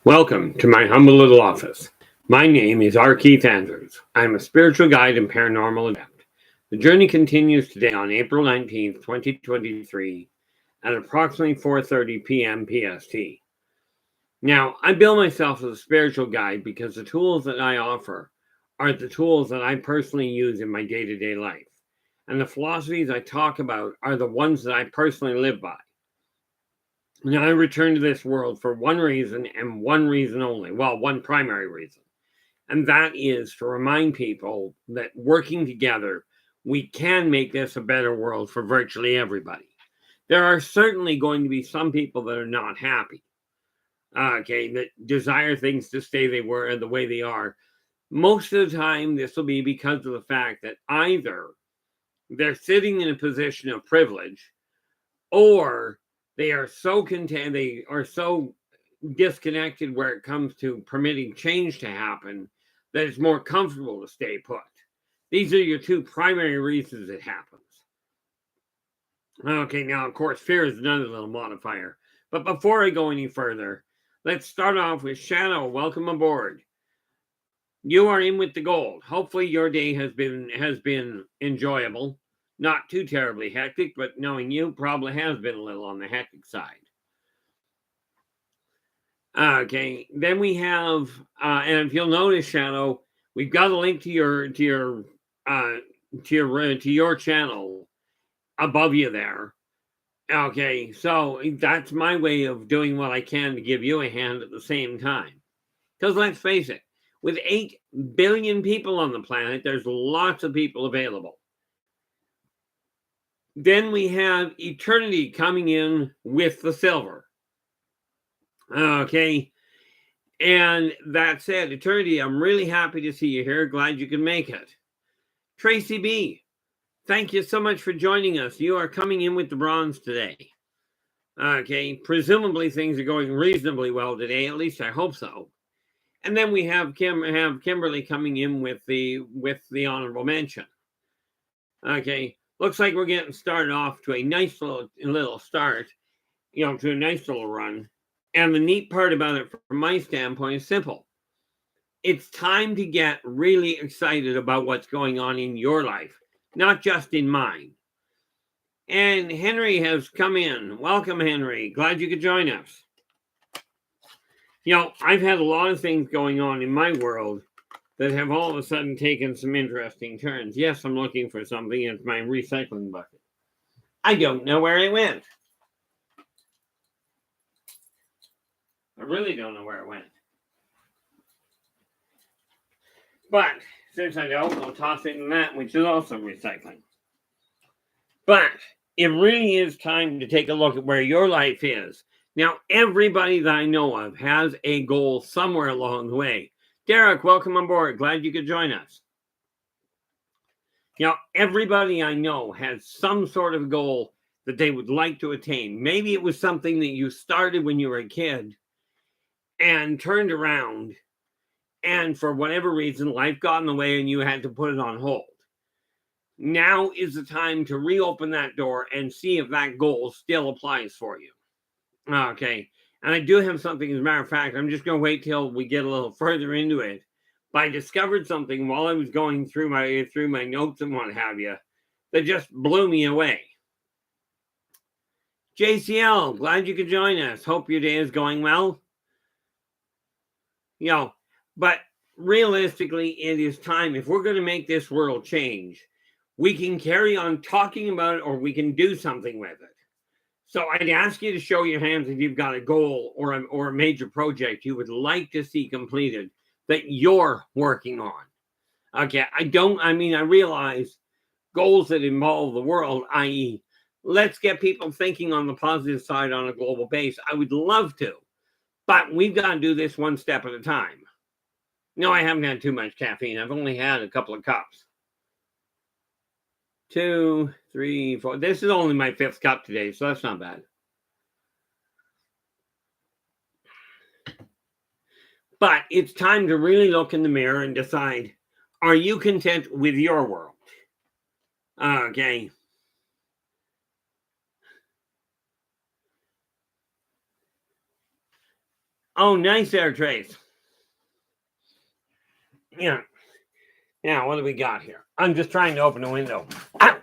Welcome to my humble little office. My name is R. Keith Andrews. I am a spiritual guide and paranormal adept. The journey continues today on April 19th, 2023 at approximately 4:30 p.m. PST. Now, I bill myself as a spiritual guide because the tools that I offer are the tools that I personally use in my day-to-day life. And the philosophies I talk about are the ones that I personally live by. Now, I returned to this world for one reason and one reason only. Well, one primary reason. And that is to remind people that working together, we can make this a better world for virtually everybody. There are certainly going to be some people that are not happy, that desire things to stay the way they are. Most of the time, this will be because of the fact that either they're sitting in a position of privilege or they are so content, they are so disconnected where it comes to permitting change to happen that it's more comfortable to stay put. These are your two primary reasons it happens. Okay, now, of course, fear is another little modifier. But before I go any further, let's start off with Shadow. Welcome aboard. You are in with the gold. Hopefully your day has been enjoyable. Not too terribly hectic, but knowing you, probably has been a little on the hectic side. Okay, then we have, and if you'll notice, Shadow, we've got a link to your channel above you there. Okay, so that's my way of doing what I can to give you a hand at the same time. Because let's face it, with 8 billion people on the planet, there's lots of people available. Then we have Eternity coming in with the silver. Okay. And that said, Eternity, I'm really happy to see you here. Glad you can make it. Tracy B, thank you so much for joining us. You are coming in with the bronze today. Okay. Presumably things are going reasonably well today. At least I hope so. And then we have Kimberly coming in with the honorable mention. Okay. Looks like we're getting started off to a nice little start, to a nice little run. And the neat part about it from my standpoint is simple. It's time to get really excited about what's going on in your life, not just in mine. And Henry has come in. Welcome, Henry. Glad you could join us. I've had a lot of things going on in my world that have all of a sudden taken some interesting turns. Yes, I'm looking for something. It's my recycling bucket. I don't know where it went. I really don't know where it went. But since I don't, I'll toss it in that, which is also recycling. But it really is time to take a look at where your life is. Now, everybody that I know of has a goal somewhere along the way. Derek, welcome on board. Glad you could join us. Everybody I know has some sort of goal that they would like to attain. Maybe it was something that you started when you were a kid and turned around, and for whatever reason, life got in the way and you had to put it on hold. Now is the time to reopen that door and see if that goal still applies for you. Okay. And I do have something, as a matter of fact, I'm just going to wait till we get a little further into it. But I discovered something while I was going through my notes and what have you that just blew me away. JCL, glad you could join us. Hope your day is going well. But realistically, it is time. If we're going to make this world change, we can carry on talking about it or we can do something with it. So I'd ask you to show your hands if you've got a goal or a major project you would like to see completed that you're working on. Okay, I realize goals that involve the world, i.e., let's get people thinking on the positive side on a global base. I would love to, but we've got to do this one step at a time. No, I haven't had too much caffeine. I've only had a couple of cups. 2, 3, 4. This is only my 5th cup today, so that's not bad. But it's time to really look in the mirror and decide, are you content with your world? Okay. Oh, nice there, Trace. Yeah. Yeah, what do we got here? I'm just trying to open the window. Ow!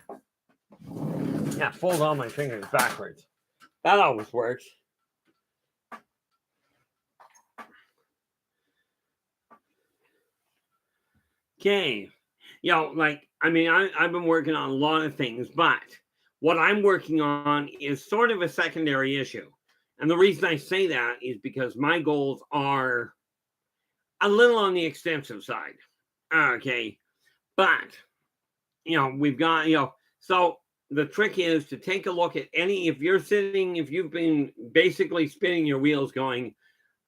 Yeah, fold all my fingers backwards. That always works. Okay. I've been working on a lot of things, but what I'm working on is sort of a secondary issue. And the reason I say that is because my goals are a little on the extensive side. Okay. But, we've got, so the trick is to take a look at if you've been basically spinning your wheels going,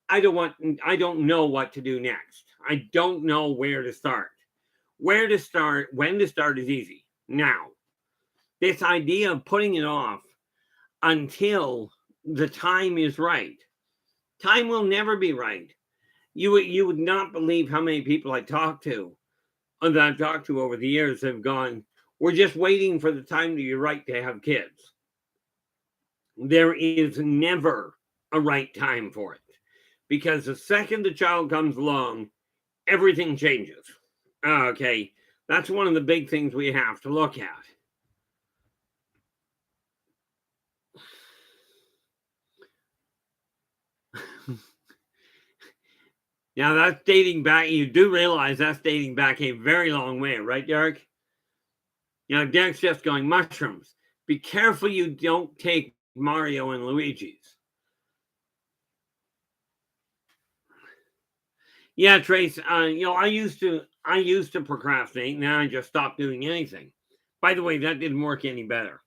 I don't know what to do next. I don't know where to start. When to start is easy. Now, this idea of putting it off until the time is right. Time will never be right. You would not believe how many people that I've talked to over the years have gone, we're just waiting for the time to be right to have kids. There is never a right time for it. Because the second the child comes along, everything changes. Okay, that's one of the big things we have to look at. Now that's dating back. You do realize that's dating back a very long way, right, Derek? Derek's just going, mushrooms. Be careful you don't take Mario and Luigi's. Yeah, Trace. I used to procrastinate. Now I just stopped doing anything. By the way, that didn't work any better.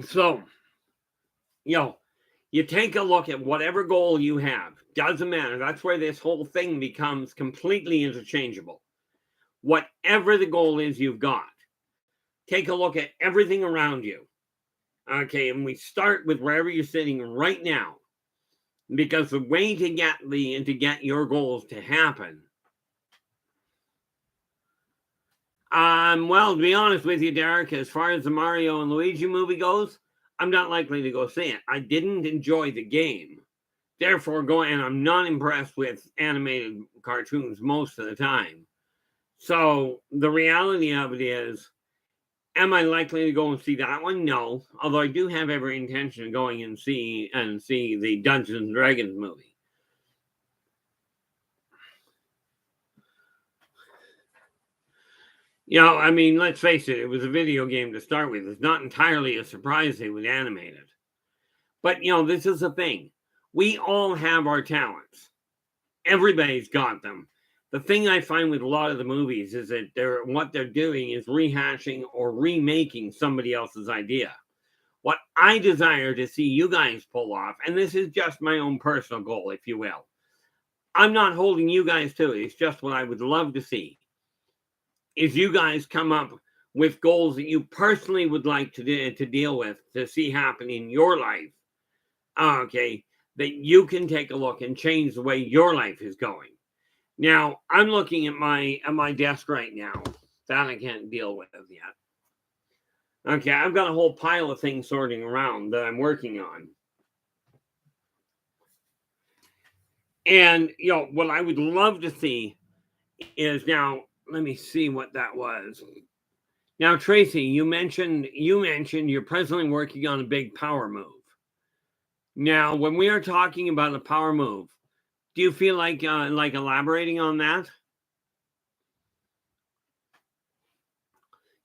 So, you take a look at whatever goal you have. Doesn't matter. That's where this whole thing becomes completely interchangeable. Whatever the goal is you've got, take a look at everything around you. Okay, and we start with wherever you're sitting right now. Because the way to get your goals to happen. Well, to be honest with you, Derek, as far as the Mario and Luigi movie goes, I'm not likely to go see it. I didn't enjoy the game. Therefore, and I'm not impressed with animated cartoons most of the time. So the reality of it is, am I likely to go and see that one? No. Although I do have every intention of going and see the Dungeons and Dragons movie. Let's face it, it was a video game to start with. It's not entirely a surprise they would animate it. But, this is the thing. We all have our talents. Everybody's got them. The thing I find with a lot of the movies is that what they're doing is rehashing or remaking somebody else's idea. What I desire to see you guys pull off, and this is just my own personal goal, if you will. I'm not holding you guys to it. It's just what I would love to see. Is you guys come up with goals that you personally would like to deal with, to see happen in your life. Okay, that you can take a look and change the way your life is going. Now, I'm looking at my desk right now. That I can't deal with yet. Okay, I've got a whole pile of things sorting around that I'm working on. And, what I would love to see is now, let me see what that was. Now, Tracy, you mentioned you're presently working on a big power move. Now, when we are talking about a power move, do you feel like elaborating on that?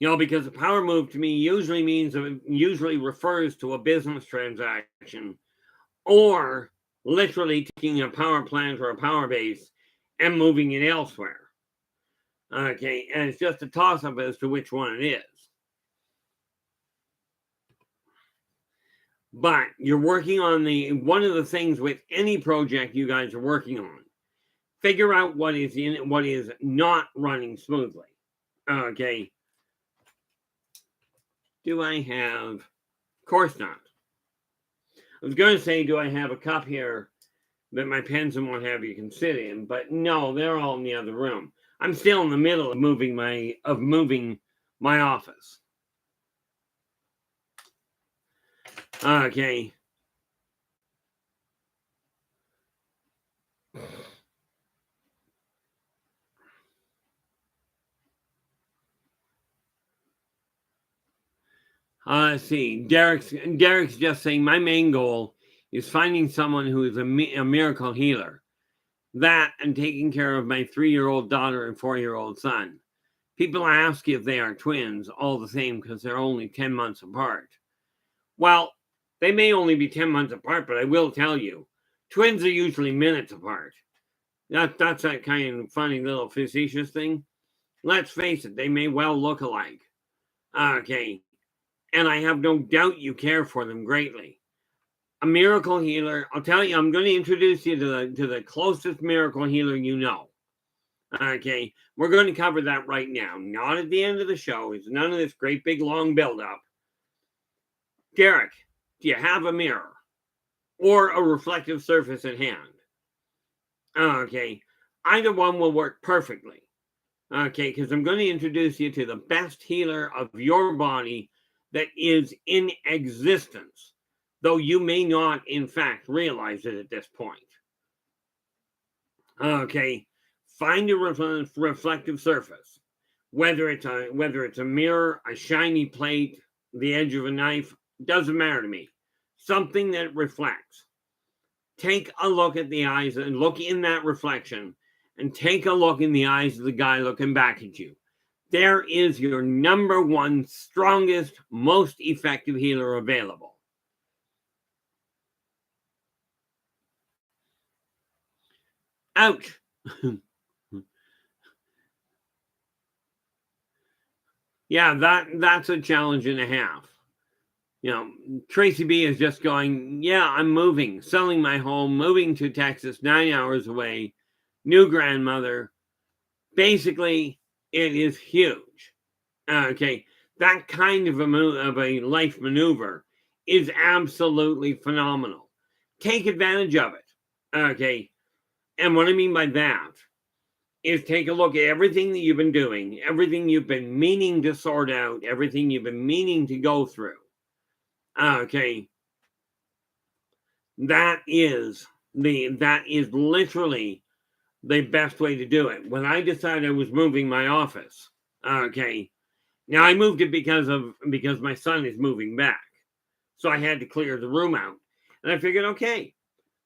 Because a power move to me usually refers to a business transaction, or literally taking a power plant or a power base and moving it elsewhere. Okay, and it's just a toss-up as to which one it is. But you're working on one of the things with any project you guys are working on. Figure out what is not running smoothly. Okay. Do I have? Of course not. I was going to say, do I have a cup here that my pens and what have you can sit in? But no, they're all in the other room. I'm still in the middle of moving my office. Okay. Let's see. Derek's just saying my main goal is finding someone who is a miracle healer. That and taking care of my 3-year-old daughter and 4-year-old son. People ask if they are twins, all the same, because they're only 10 months apart. Well, they may only be 10 months apart, but I will tell you, twins are usually minutes apart. That's that kind of funny little facetious thing. Let's face it, they may well look alike. Okay. And I have no doubt you care for them greatly. A miracle healer, I'll tell you, I'm going to introduce you to the closest miracle healer you know. Okay, we're going to cover that right now, not at the end of the show. It's none of this great big long build-up. Derek, do you have a mirror or a reflective surface at hand? Okay, either one will work perfectly. Okay, because I'm going to introduce you to the best healer of your body that is in existence, though you may not, in fact, realize it at this point. Okay, find a reflective surface, whether it's a mirror, a shiny plate, the edge of a knife, doesn't matter to me. Something that reflects. Take a look at the eyes and look in that reflection, and take a look in the eyes of the guy looking back at you. There is your number one, strongest, most effective healer available. Ouch. Yeah, that's a challenge and a half. You know, Tracy B is just going, yeah, I'm moving, selling my home, moving to Texas, 9 hours away, new grandmother. Basically, it is huge. Okay, that kind of a life maneuver is absolutely phenomenal. Take advantage of it. Okay, and what I mean by that is take a look at everything that you've been doing, everything you've been meaning to sort out, everything you've been meaning to go through. Okay, that is literally the best way to do it. When I decided I was moving my office, okay, now I moved it because my son is moving back, so I had to clear the room out, and I figured, okay,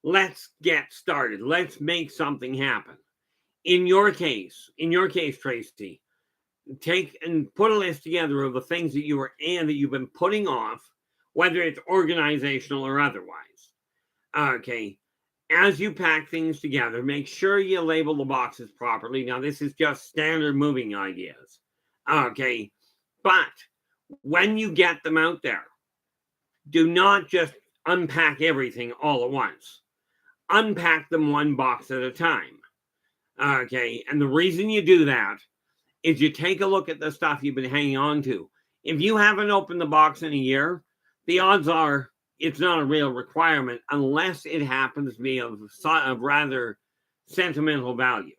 let's get started. Let's make something happen. In your case, Tracy, take and put a list together of the things that you've been putting off, whether it's organizational or otherwise. Okay. As you pack things together, make sure you label the boxes properly. Now, this is just standard moving ideas. Okay. But when you get them out there, do not just unpack everything all at once. Unpack them one box at a time. Okay. And the reason you do that is you take a look at the stuff you've been hanging on to. If you haven't opened the box in a year, the odds are it's not a real requirement unless it happens to be of rather sentimental value.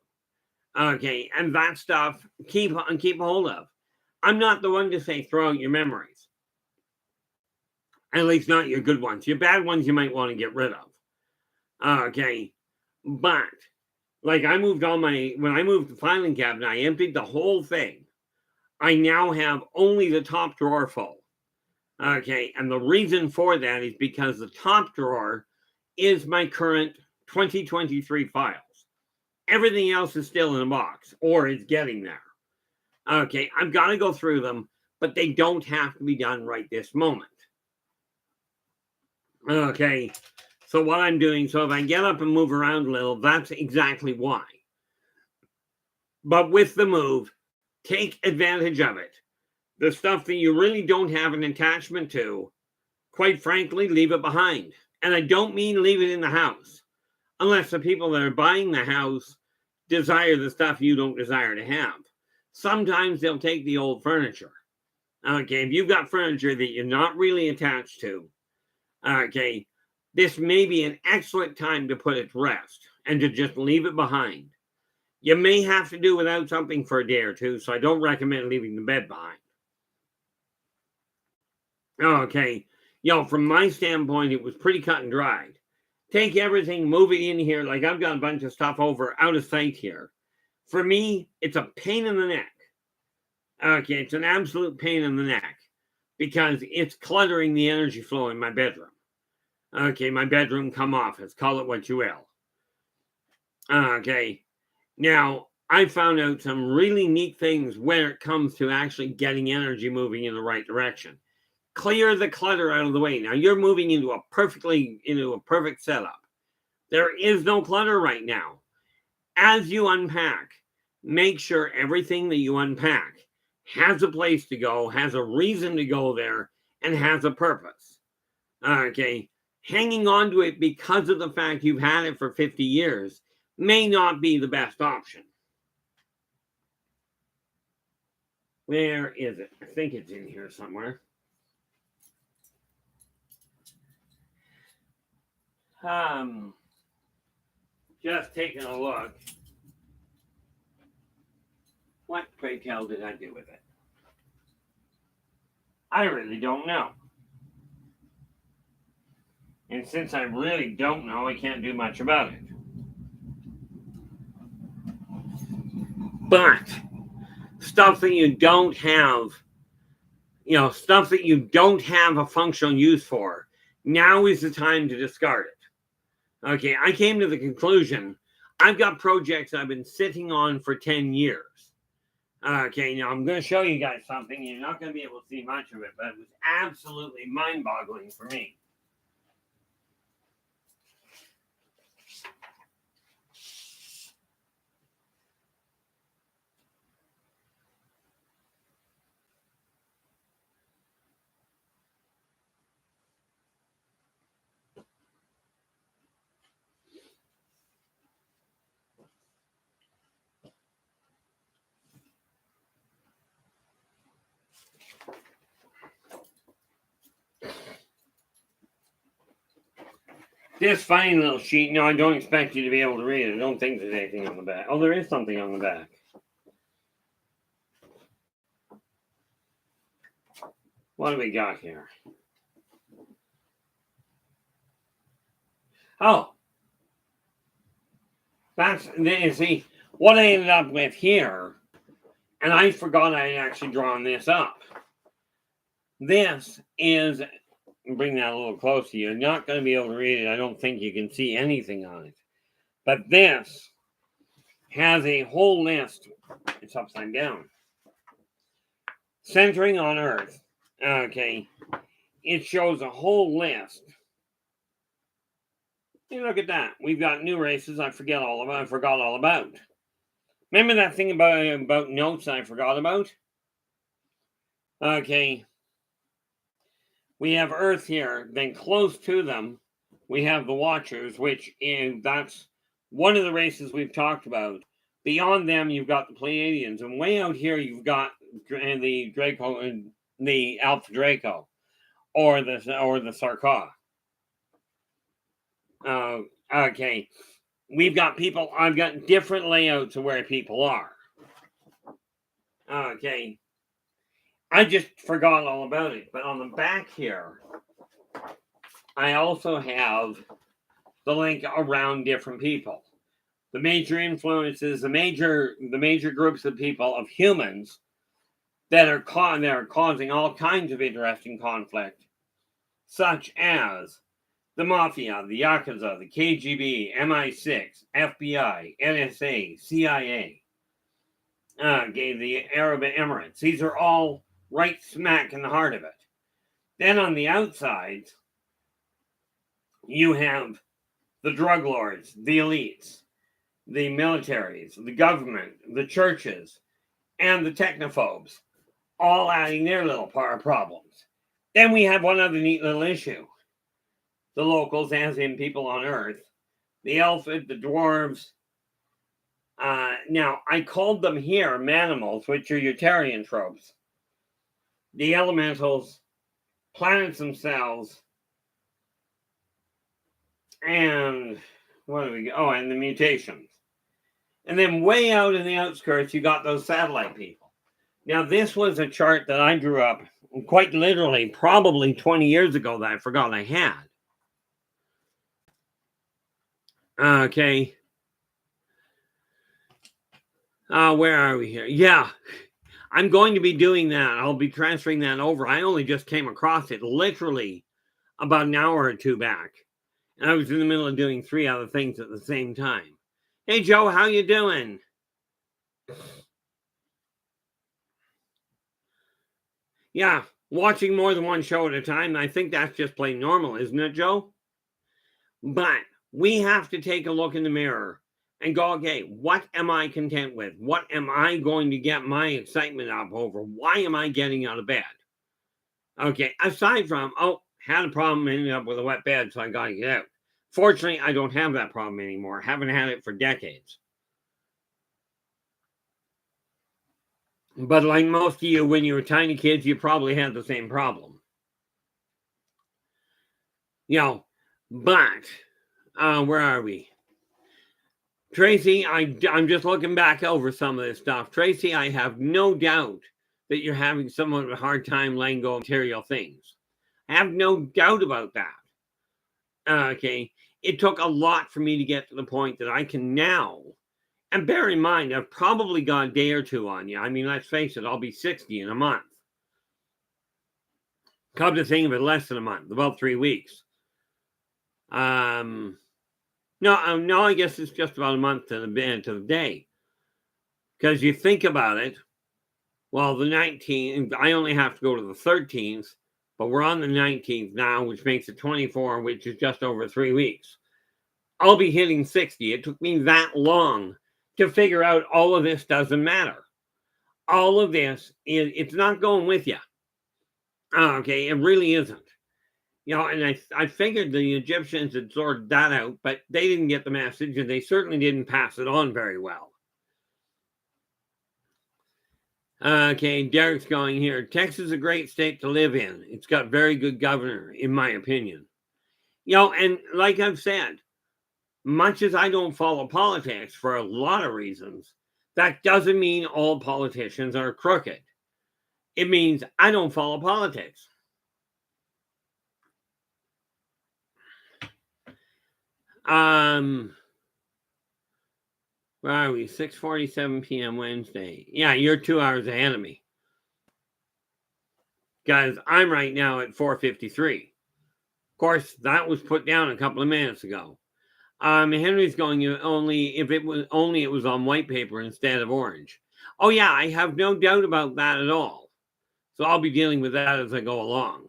Okay, and that stuff keep hold of. I'm not the one to say throw out your memories. At least not your good ones. Your bad ones you might want to get rid of. Okay, but like when I moved the filing cabinet, I emptied the whole thing. I now have only the top drawer full. Okay, and the reason for that is because the top drawer is my current 2023 files. Everything else is still in a box, or it's getting there. Okay, I've got to go through them, but they don't have to be done right this moment. Okay, so what I'm doing, so if I get up and move around a little, that's exactly why. But with the move, take advantage of it. The stuff that you really don't have an attachment to, quite frankly, leave it behind. And I don't mean leave it in the house, unless the people that are buying the house desire the stuff you don't desire to have. Sometimes they'll take the old furniture. Okay, if you've got furniture that you're not really attached to, okay, this may be an excellent time to put it to rest and to just leave it behind. You may have to do without something for a day or two, so I don't recommend leaving the bed behind. Okay, from my standpoint, it was pretty cut and dried. Take everything, move it in here. Like I've got a bunch of stuff over out of sight here. For me, it's a pain in the neck. Okay, it's an absolute pain in the neck because it's cluttering the energy flow in my bedroom. Okay, my bedroom come office, call it what you will. Okay, now I found out some really neat things when it comes to actually getting energy moving in the right direction. Clear the clutter out of the way. Now you're moving into a perfect setup. There is no clutter right now. As you unpack, make sure everything that you unpack has a place to go, has a reason to go there, and has a purpose. Okay, hanging on to it because of the fact you've had it for 50 years may not be the best option. Where is it? I think it's in here somewhere. Just taking a look. What, pray tell, did I do with it? I really don't know. And since I really don't know, I can't do much about it. But stuff that you don't have, stuff that you don't have a functional use for, now is the time to discard it. Okay, I came to the conclusion, I've got projects I've been sitting on for 10 years. Okay, now I'm going to show you guys something. You're not going to be able to see much of it, but it was absolutely mind-boggling for me. This fine little sheet. No, I don't expect you to be able to read it. I don't think there's anything on the back. Oh, there is something on the back. What do we got here? Oh. You see, what I ended up with here, and I forgot I had actually drawn this up. This is, bring that a little closer. You're not going to be able to read it. I don't think you can see anything on it. But this has a whole list. It's upside down. Centering on Earth. Okay. It shows a whole list. Hey, look at that. We've got new races I forgot all about. Remember that thing about notes I forgot about? Okay. We have Earth here. Then close to them, we have the Watchers, that's one of the races we've talked about. Beyond them, you've got the Pleiadians. And way out here, you've got the Draco and the Alpha Draco. Or the Sarkar. Okay. We've got people. I've got different layouts of where people are. Okay. I just forgot all about it. But on the back here, I also have the link around different people. The major influences, the major groups of people, of humans, that are causing all kinds of interesting conflict, such as the Mafia, the Yakuza, the KGB, MI6, FBI, NSA, CIA, the Arab Emirates. These are all right smack in the heart of it. Then on the outside, you have the drug lords, the elites, the militaries, the government, the churches, and the technophobes, all adding their little problems. Then we have one other neat little issue. The locals, as in people on Earth, the Elfid, the dwarves. Now, I called them here manimals, which are Utarian tropes. The elementals, planets themselves, and what do we go? Oh, and the mutations. And then way out in the outskirts, you got those satellite people. Now, this was a chart that I drew up quite literally, probably 20 years ago that I forgot I had. Okay. Where are we here? Yeah. I'm going to be doing that. I'll be transferring that over. I only just came across it literally about an hour or two back. And I was in the middle of doing 3 other things at the same time. Hey, Joe, how you doing? Yeah, watching more than one show at a time. I think that's just plain normal, isn't it, Joe? But we have to take a look in the mirror and go, okay, what am I content with? What am I going to get my excitement up over? Why am I getting out of bed? Okay, aside from, had a problem, ended up with a wet bed, so I got to get out. Fortunately, I don't have that problem anymore. Haven't had it for decades. But like most of you, when you were tiny kids, you probably had the same problem. But where are we? Tracy, I'm just looking back over some of this stuff. Tracy, I have no doubt that you're having somewhat of a hard time letting go of material things. I have no doubt about that. Okay. It took a lot for me to get to the point that I can now, and bear in mind, I've probably got a day or two on you. I mean, let's face it, I'll be 60 in a month. Come to think of it, less than a month, about 3 weeks. No, I guess it's just about a month to the day. Because you think about it, well, the 19th, I only have to go to the 13th, but we're on the 19th now, which makes it 24, which is just over 3 weeks. I'll be hitting 60. It took me that long to figure out all of this doesn't matter. All of this, it's not going with you. Okay, it really isn't. And I figured the Egyptians had sorted that out, but they didn't get the message, and they certainly didn't pass it on very well. Okay, Derek's going here. Texas is a great state to live in. It's got very good governor, in my opinion. And like I've said, much as I don't follow politics for a lot of reasons, that doesn't mean all politicians are crooked. It means I don't follow politics. Where are we? 6:47 p.m. Wednesday. Yeah, you're 2 hours ahead of me. Guys, I'm right now at 4:53. Of course, that was put down a couple of minutes ago. Henry's going, it was on white paper instead of orange. Oh yeah, I have no doubt about that at all. So I'll be dealing with that as I go along.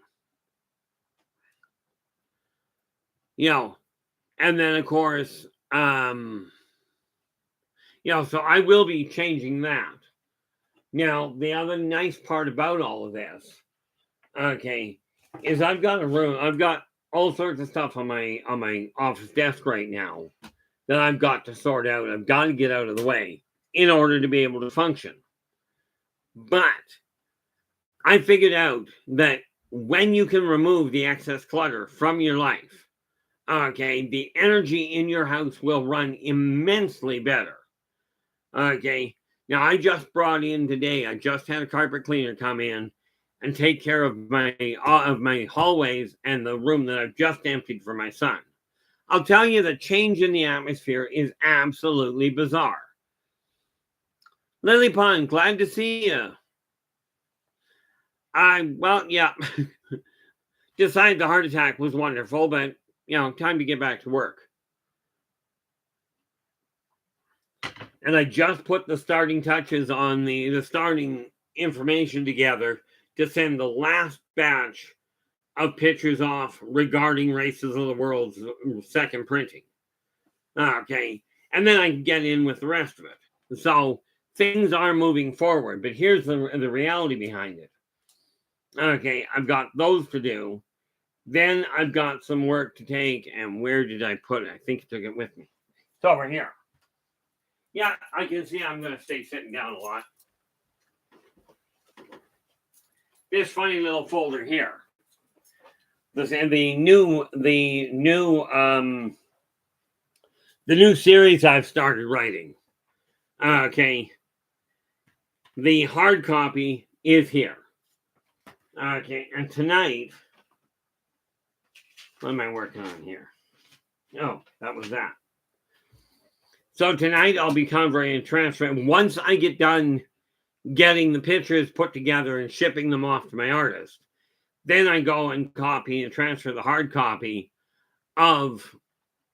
And then of course, so I will be changing that. Now, the other nice part about all of this, okay, is I've got a room. I've got all sorts of stuff on my office desk right now that I've got to sort out. I've got to get out of the way in order to be able to function. But I figured out that when you can remove the excess clutter from your life, okay, the energy in your house will run immensely better. Okay, now I just brought in today, I just had a carpet cleaner come in and take care of my hallways and the room that I've just emptied for my son. I'll tell you, the change in the atmosphere is absolutely bizarre. Lily Pond, glad to see you. Yeah. Decided the heart attack was wonderful, but, time to get back to work. And I just put the starting touches on the starting information together to send the last batch of pictures off regarding Races of the World's second printing. Okay. And then I can get in with the rest of it. So things are moving forward, but here's the reality behind it. Okay, I've got those to do. Then I've got some work to take, and where did I put it? I think I took it with me. It's over here. Yeah, I can see I'm going to stay sitting down a lot. This funny little folder here. This and the new series I've started writing. Okay. The hard copy is here. Okay, and tonight, what am I working on here? Oh, that was that. So tonight I'll be covering and transferring. Once I get done getting the pictures put together and shipping them off to my artist, then I go and copy and transfer the hard copy of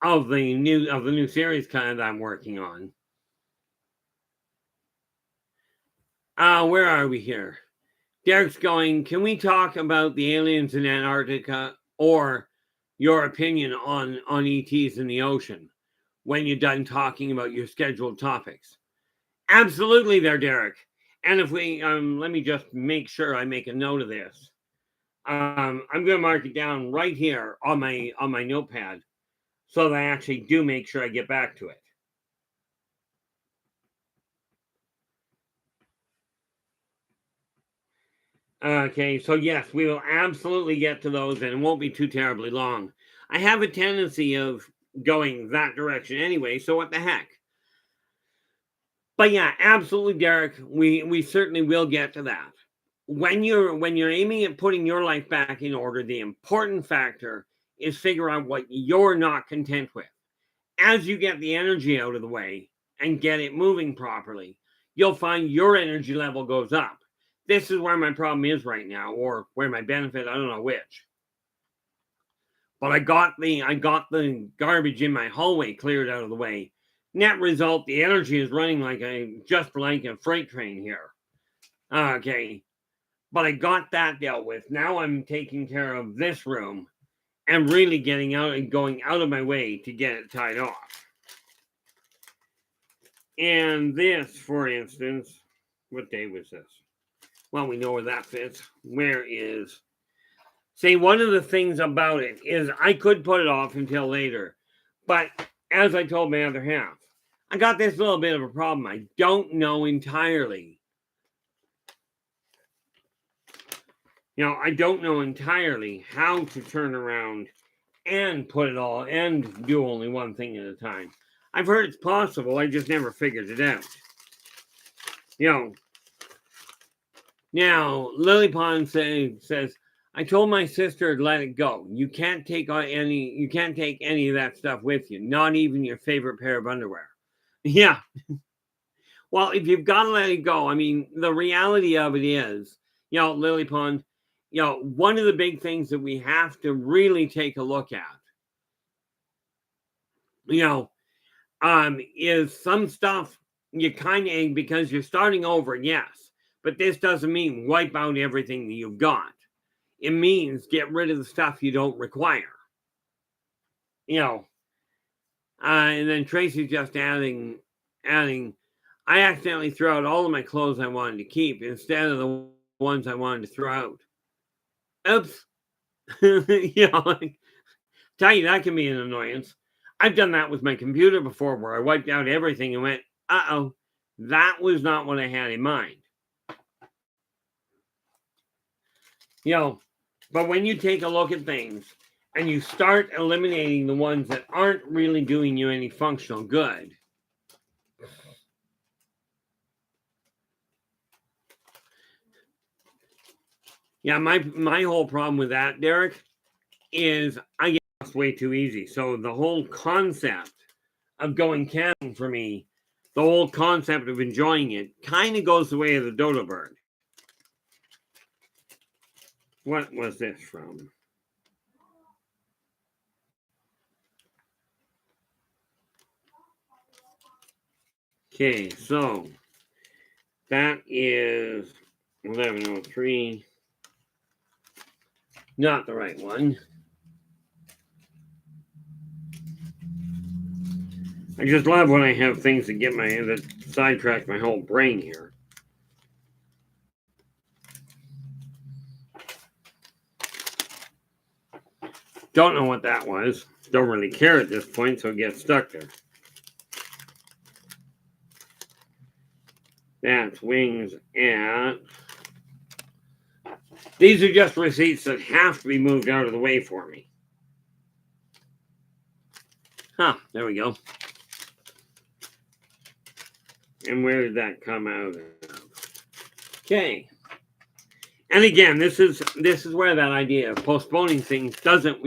the new series kind that I'm working on. Where are we here? Derek's going, can we talk about the aliens in Antarctica or your opinion on ETs in the ocean when you're done talking about your scheduled topics? Absolutely there, Derek. And if we, let me just make sure I make a note of this. I'm going to mark it down right here on my notepad so that I actually do make sure I get back to it. Okay, so yes, we will absolutely get to those, and it won't be too terribly long. I have a tendency of going that direction anyway, so what the heck? But yeah, absolutely, Derek. We certainly will get to that. When you're aiming at putting your life back in order, the important factor is figure out what you're not content with. As you get the energy out of the way and get it moving properly, you'll find your energy level goes up. This is where my problem is right now, or where my benefit, I don't know which. But I got the garbage in my hallway cleared out of the way. Net result, the energy is running just like a freight train here. Okay. But I got that dealt with. Now I'm taking care of this room and really getting out and going out of my way to get it tied off. And this, for instance, what day was this? Well, we know where that fits. Where is... See, one of the things about it is I could put it off until later. But as I told my other half, I got this little bit of a problem. I don't know entirely. I don't know entirely how to turn around and put it all and do only one thing at a time. I've heard it's possible. I just never figured it out. Now, Lily Pond says, I told my sister to let it go. You can't take any of that stuff with you, not even your favorite pair of underwear. Yeah. Well, if you've got to let it go, I mean, the reality of it is, Lily Pond, one of the big things that we have to really take a look at, is some stuff you kind of, because you're starting over, yes, but this doesn't mean wipe out everything that you've got. It means get rid of the stuff you don't require. And then Tracy's just adding, I accidentally threw out all of my clothes I wanted to keep instead of the ones I wanted to throw out. Oops. Tell you, that can be an annoyance. I've done that with my computer before where I wiped out everything and went, uh-oh, that was not what I had in mind. But when you take a look at things and you start eliminating the ones that aren't really doing you any functional good, my whole problem with that, Derek, is I get lost way too easy. So the whole concept of going camping for me, the whole concept of enjoying it, kind of goes the way of the dodo bird. What was this from? Okay, so that is 1103. Not the right one. I just love when I have things that sidetrack my whole brain here. Don't know what that was. Don't really care at this point, so it gets stuck there. That's wings at... These are just receipts that have to be moved out of the way for me. Huh, there we go. And where did that come out of? Okay. And again, this is where that idea of postponing things doesn't,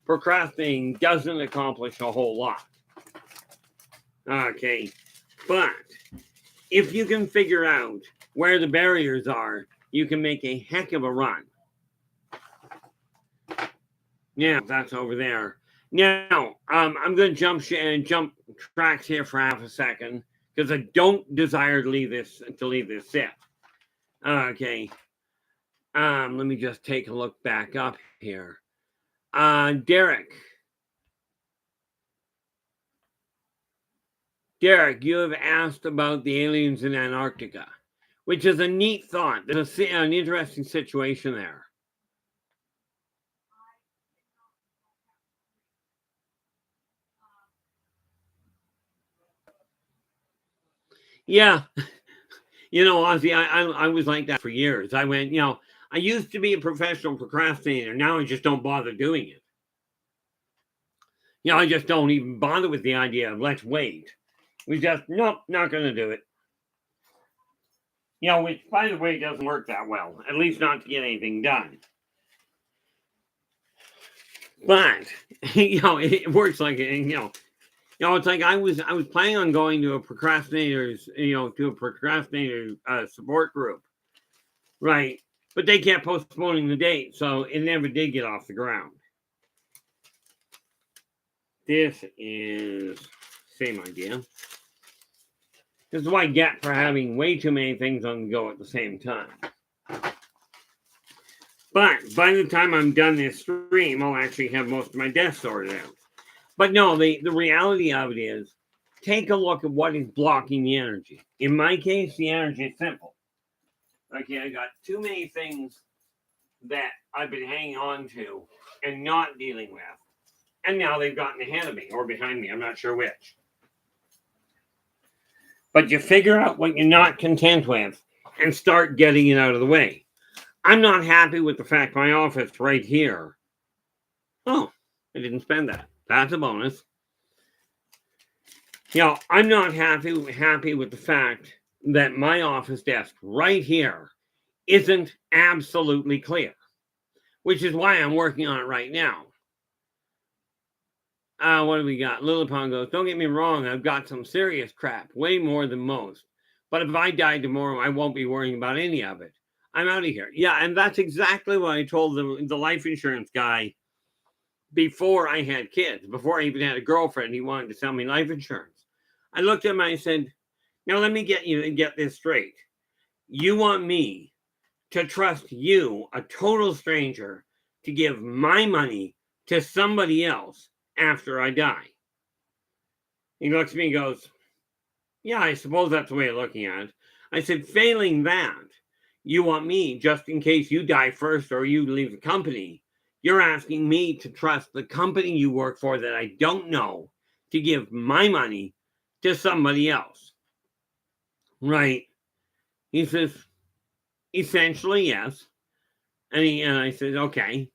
procrastinating doesn't accomplish a whole lot. Okay, but if you can figure out where the barriers are, you can make a heck of a run. Yeah, that's over there. Now, I'm going to jump tracks here for half a second because I don't desire to leave this sit. Okay. Let me just take a look back up here. Derek, you have asked about the aliens in Antarctica, which is a neat thought. There's an interesting situation there. Yeah. Ozzy, I was like that for years. I went, I used to be a professional procrastinator. Now I just don't bother doing it. I just don't even bother with the idea of let's wait. We just, nope, not going to do it. Which, by the way, doesn't work that well. At least not to get anything done. But, it works like, it's like I was planning on going to a procrastinators, support group. Right. But they kept postponing the date, so it never did get off the ground. This is same idea. This is what I get for having way too many things on the go at the same time. But by the time I'm done this stream, I'll actually have most of my desk sorted out. But no, the reality of it is, take a look at what is blocking the energy. In my case, the energy is simple. Okay, I got too many things that I've been hanging on to and not dealing with. And now they've gotten ahead of me or behind me. I'm not sure which. But you figure out what you're not content with and start getting it out of the way. I'm not happy with the fact my office right here. Oh, I didn't spend that. That's a bonus. I'm not happy with the fact that my office desk right here isn't absolutely clear, which is why I'm working on it right now. What do we got? Lillipon goes, don't get me wrong, I've got some serious crap, way more than most. But if I die tomorrow, I won't be worrying about any of it. I'm out of here. Yeah, and that's exactly what I told the life insurance guy before I had kids, before I even had a girlfriend. He wanted to sell me life insurance. I looked at him and I said, now let me get this straight. You want me to trust you, a total stranger, to give my money to somebody else after I die? He looks at me and goes, yeah, I suppose that's the way of looking at it. I said, failing that, you want me, just in case you die first or you leave the company, you're asking me to trust the company you work for that I don't know to give my money to somebody else. Right. He says, essentially, yes. And I said, okay.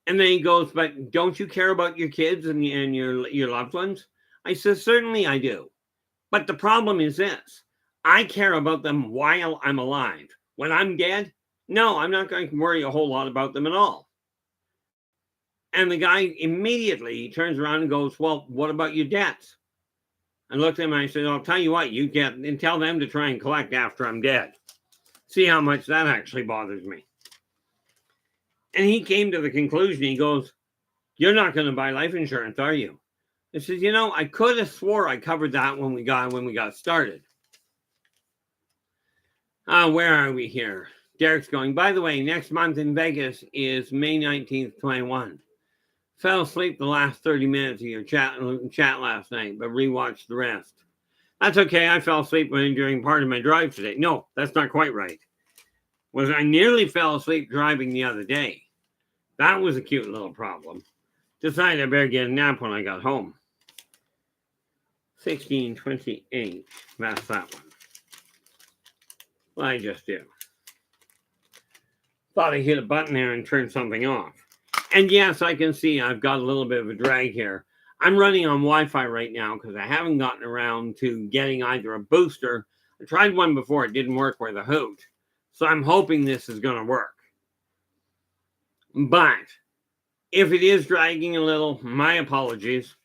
And then he goes, but don't you care about your kids and your loved ones? I said, certainly I do. But the problem is this. I care about them while I'm alive. When I'm dead, no, I'm not going to worry a whole lot about them at all. And the guy immediately turns around and goes, well, what about your debts? I looked at him and I said, I'll tell you what, you get and tell them to try and collect after I'm dead. See how much that actually bothers me. And he came to the conclusion, he goes, you're not going to buy life insurance, are you? I said, I could have swore I covered that when we got started. Where are we here? Derek's going, by the way, next month in Vegas is May 19th, 21. Fell asleep the last 30 minutes of your chat last night, but rewatched the rest. That's okay. I fell asleep during part of my drive today. No, that's not quite right. I nearly fell asleep driving the other day. That was a cute little problem. Decided I better get a nap when I got home. 1628. That's that one. Well, I just did. Thought I hit a button there and turned something off. And yes, I can see I've got a little bit of a drag here. I'm running on Wi-Fi right now because I haven't gotten around to getting either a booster. I tried one before. It didn't work worth a hoot. So I'm hoping this is going to work. But if it is dragging a little, my apologies.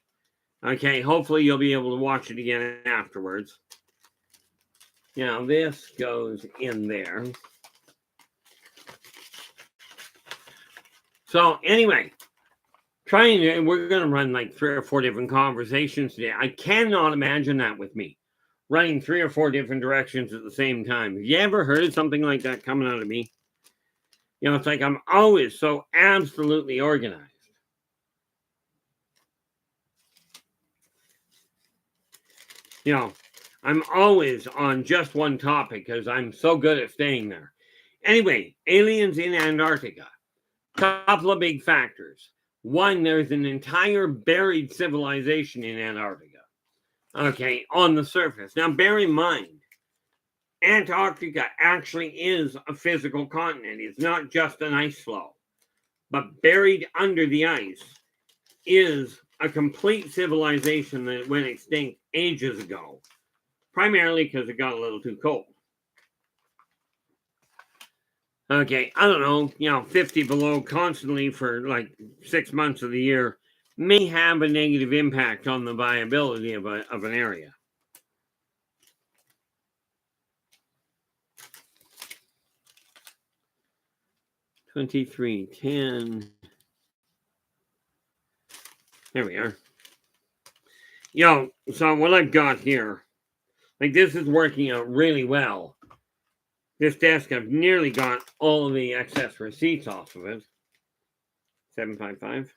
Okay, hopefully you'll be able to watch it again afterwards. Now this goes in there. So anyway, we're going to run like 3 or 4 different conversations today. I cannot imagine that with me, running 3 or 4 different directions at the same time. Have you ever heard of something like that coming out of me? You know, it's like I'm always so absolutely organized. You know, I'm always on just one topic because I'm so good at staying there. Anyway, aliens in Antarctica. Couple of big factors. One, there's an entire buried civilization in Antarctica. Okay, on the surface. Now, bear in mind, Antarctica actually is a physical continent. It's not just an ice floe. But buried under the ice is a complete civilization that went extinct ages ago, primarily because it got a little too cold. Okay, I don't know, 50 below constantly for like 6 months of the year may have a negative impact on the viability of an area. $23.10. There we are. So what I've got here, like this is working out really well. This desk, I've nearly got all of the excess receipts off of it. 755.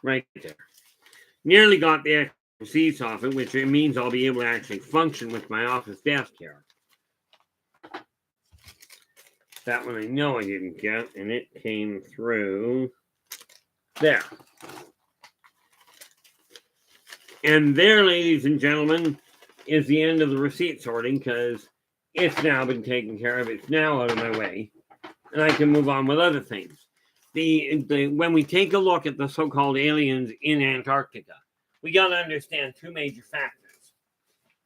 Right there. Nearly got the excess receipts off it, which means I'll be able to actually function with my office desk here. That one I know I didn't get, and it came through there. And there, ladies and gentlemen, is the end of the receipt sorting because it's now been taken care of. It's now out of my way, and I can move on with other things. When we take a look at the so-called aliens in Antarctica, we got to understand 2 major factors.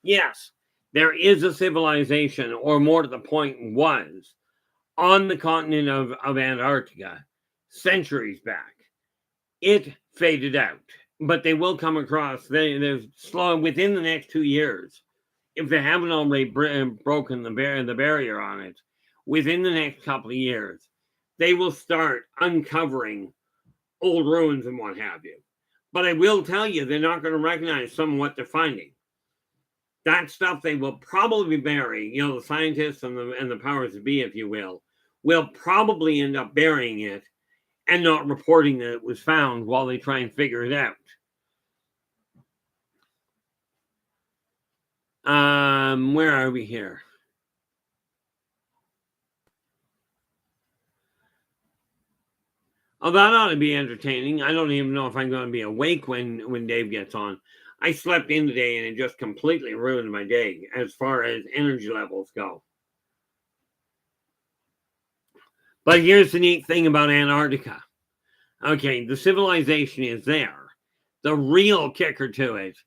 Yes, there is a civilization, or more to the point, was on the continent of Antarctica centuries back. It faded out. But they will come across. They're slow within the next 2 years. If they haven't already broken the barrier on it, within the next couple of years, they will start uncovering old ruins and what have you. But I will tell you, they're not going to recognize some of what they're finding. That stuff they will probably bury. The scientists and the powers that be, if you will probably end up burying it and not reporting that it was found while they try and figure it out. Where are we here? Oh, that ought to be entertaining. I don't even know if I'm going to be awake when Dave gets on. I slept in today and it just completely ruined my day as far as energy levels go. But here's the neat thing about Antarctica. Okay, the civilization is there. The real kicker to it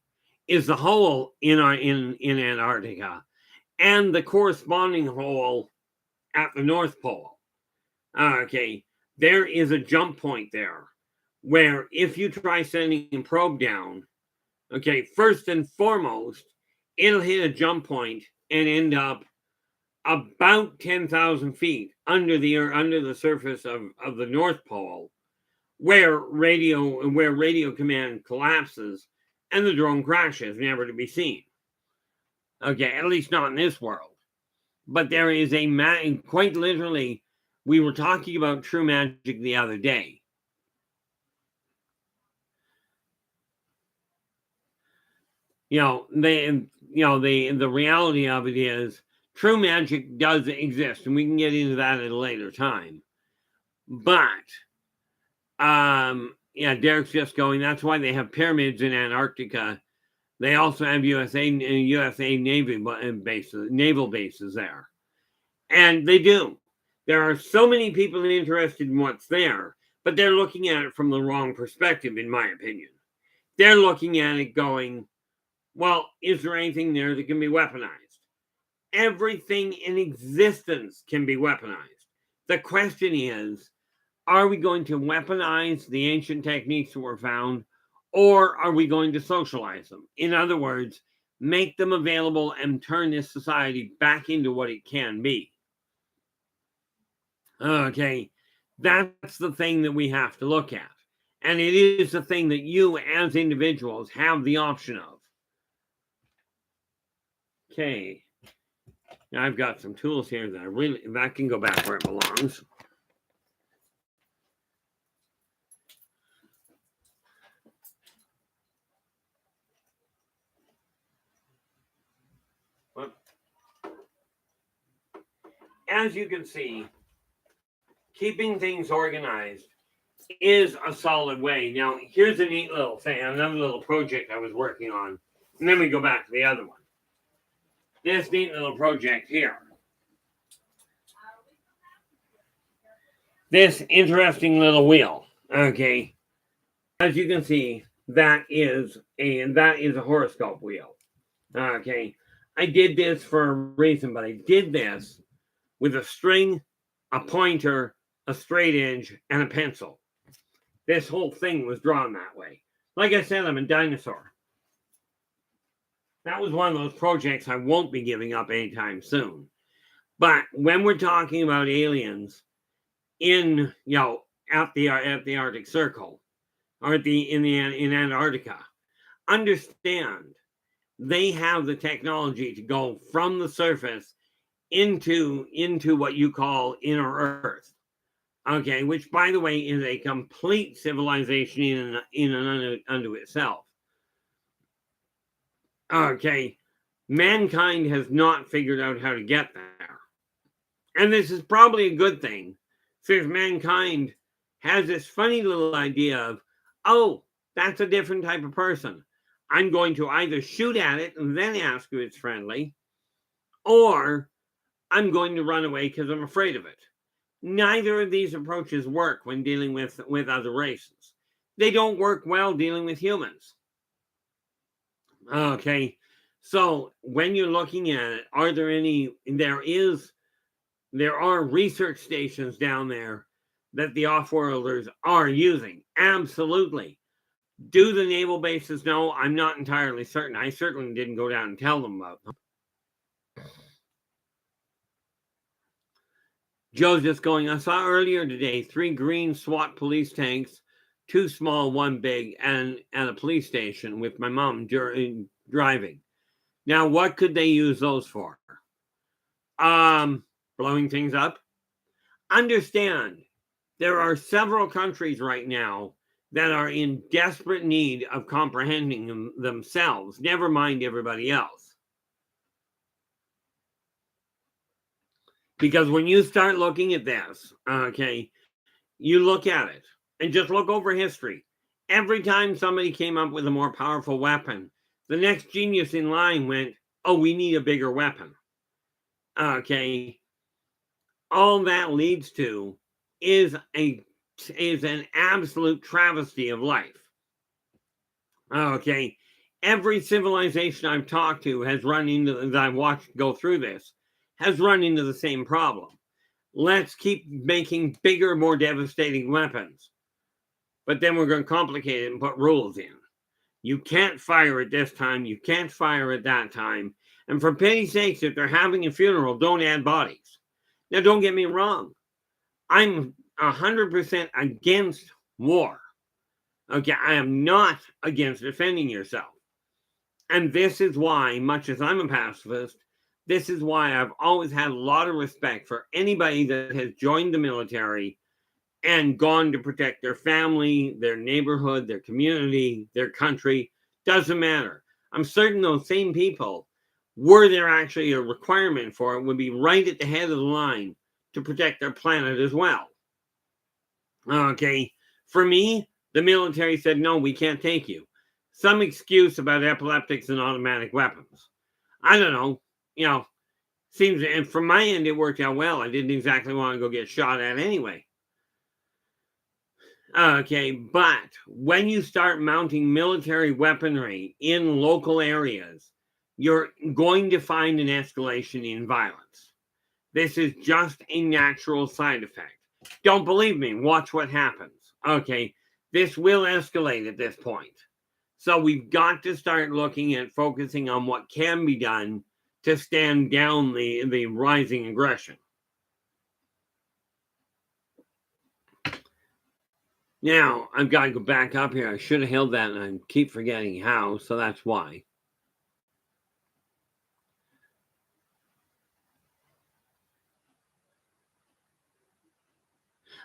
is the hole in Antarctica and the corresponding hole at the North Pole. Okay, there is a jump point there where if you try sending a probe down, okay, first and foremost, it'll hit a jump point and end up about 10,000 feet under the surface of the North Pole, where radio command collapses and the drone crashes, never to be seen. Okay, at least not in this world. But there is quite literally, we were talking about true magic the other day. The reality of it is true magic does exist, and we can get into that at a later time. But Derek's just going, that's why they have pyramids in Antarctica. They also have USA naval bases there. And they do. There are so many people interested in what's there, but they're looking at it from the wrong perspective, in my opinion. They're looking at it going, well, is there anything there that can be weaponized? Everything in existence can be weaponized. The question is, are we going to weaponize the ancient techniques that were found, or are we going to socialize them? In other words, make them available and turn this society back into what it can be. Okay, that's the thing that we have to look at. And it is the thing that you as individuals have the option of. Okay, now I've got some tools here that can go back where it belongs. As you can see, keeping things organized is a solid way. Now, here's a neat little thing, another little project I was working on. And then we go back to the other one. This neat little project here. This interesting little wheel. Okay. As you can see, that is a horoscope wheel. Okay. I did this for a reason, but I did this with a string, a pointer, a straight edge, and a pencil. This whole thing was drawn that way. Like I said, I'm a dinosaur. That was one of those projects I won't be giving up anytime soon. But when we're talking about aliens in, at the Arctic Circle or in Antarctica, understand they have the technology to go from the surface into what you call inner Earth. Okay, which by the way is a complete civilization in and unto itself. Okay, mankind has not figured out how to get there. And this is probably a good thing, since mankind has this funny little idea of, oh, that's a different type of person. I'm going to either shoot at it and then ask if it's friendly, or I'm going to run away because I'm afraid of it. Neither of these approaches work when dealing with other races. They don't work well dealing with humans. Okay, so when you're looking at it, are there any? There are research stations down there that the off-worlders are using. Absolutely. Do the naval bases know? I'm not entirely certain. I certainly didn't go down and tell them about them. Joe's just going, I saw earlier today 3 green SWAT police tanks, 2 small, 1 big, and at a police station with my mom driving. Now, what could they use those for? Blowing things up? Understand, there are several countries right now that are in desperate need of comprehending themselves, never mind everybody else. Because when you start looking at this, okay, you look at it and just look over history. Every time somebody came up with a more powerful weapon, the next genius in line went, oh, we need a bigger weapon. Okay. All that leads to is an absolute travesty of life. Okay. Every civilization I've talked to has run into, that I've watched go through this, has run into the same problem. Let's keep making bigger, more devastating weapons. But then we're going to complicate it and put rules in. You can't fire at this time. You can't fire at that time. And for pity's sakes, if they're having a funeral, don't add bodies. Now, don't get me wrong. I'm 100% against war. Okay, I am not against defending yourself. And this is why, much as I'm a pacifist, this is why I've always had a lot of respect for anybody that has joined the military and gone to protect their family, their neighborhood, their community, their country. Doesn't matter. I'm certain those same people, were there actually a requirement for it, would be right at the head of the line to protect their planet as well. Okay, for me, the military said, no, we can't take you. Some excuse about epileptics and automatic weapons. I don't know, seems, and from my end, it worked out well. I didn't exactly want to go get shot at anyway. Okay, but when you start mounting military weaponry in local areas you're going to find an escalation in violence. This is just a natural side effect. Don't believe me, watch what happens. Okay, this will escalate at this point. So we've got to start looking at focusing on what can be done to stand down the rising aggression. Now, I've got to go back up here. I should have held that and I keep forgetting how, so that's why.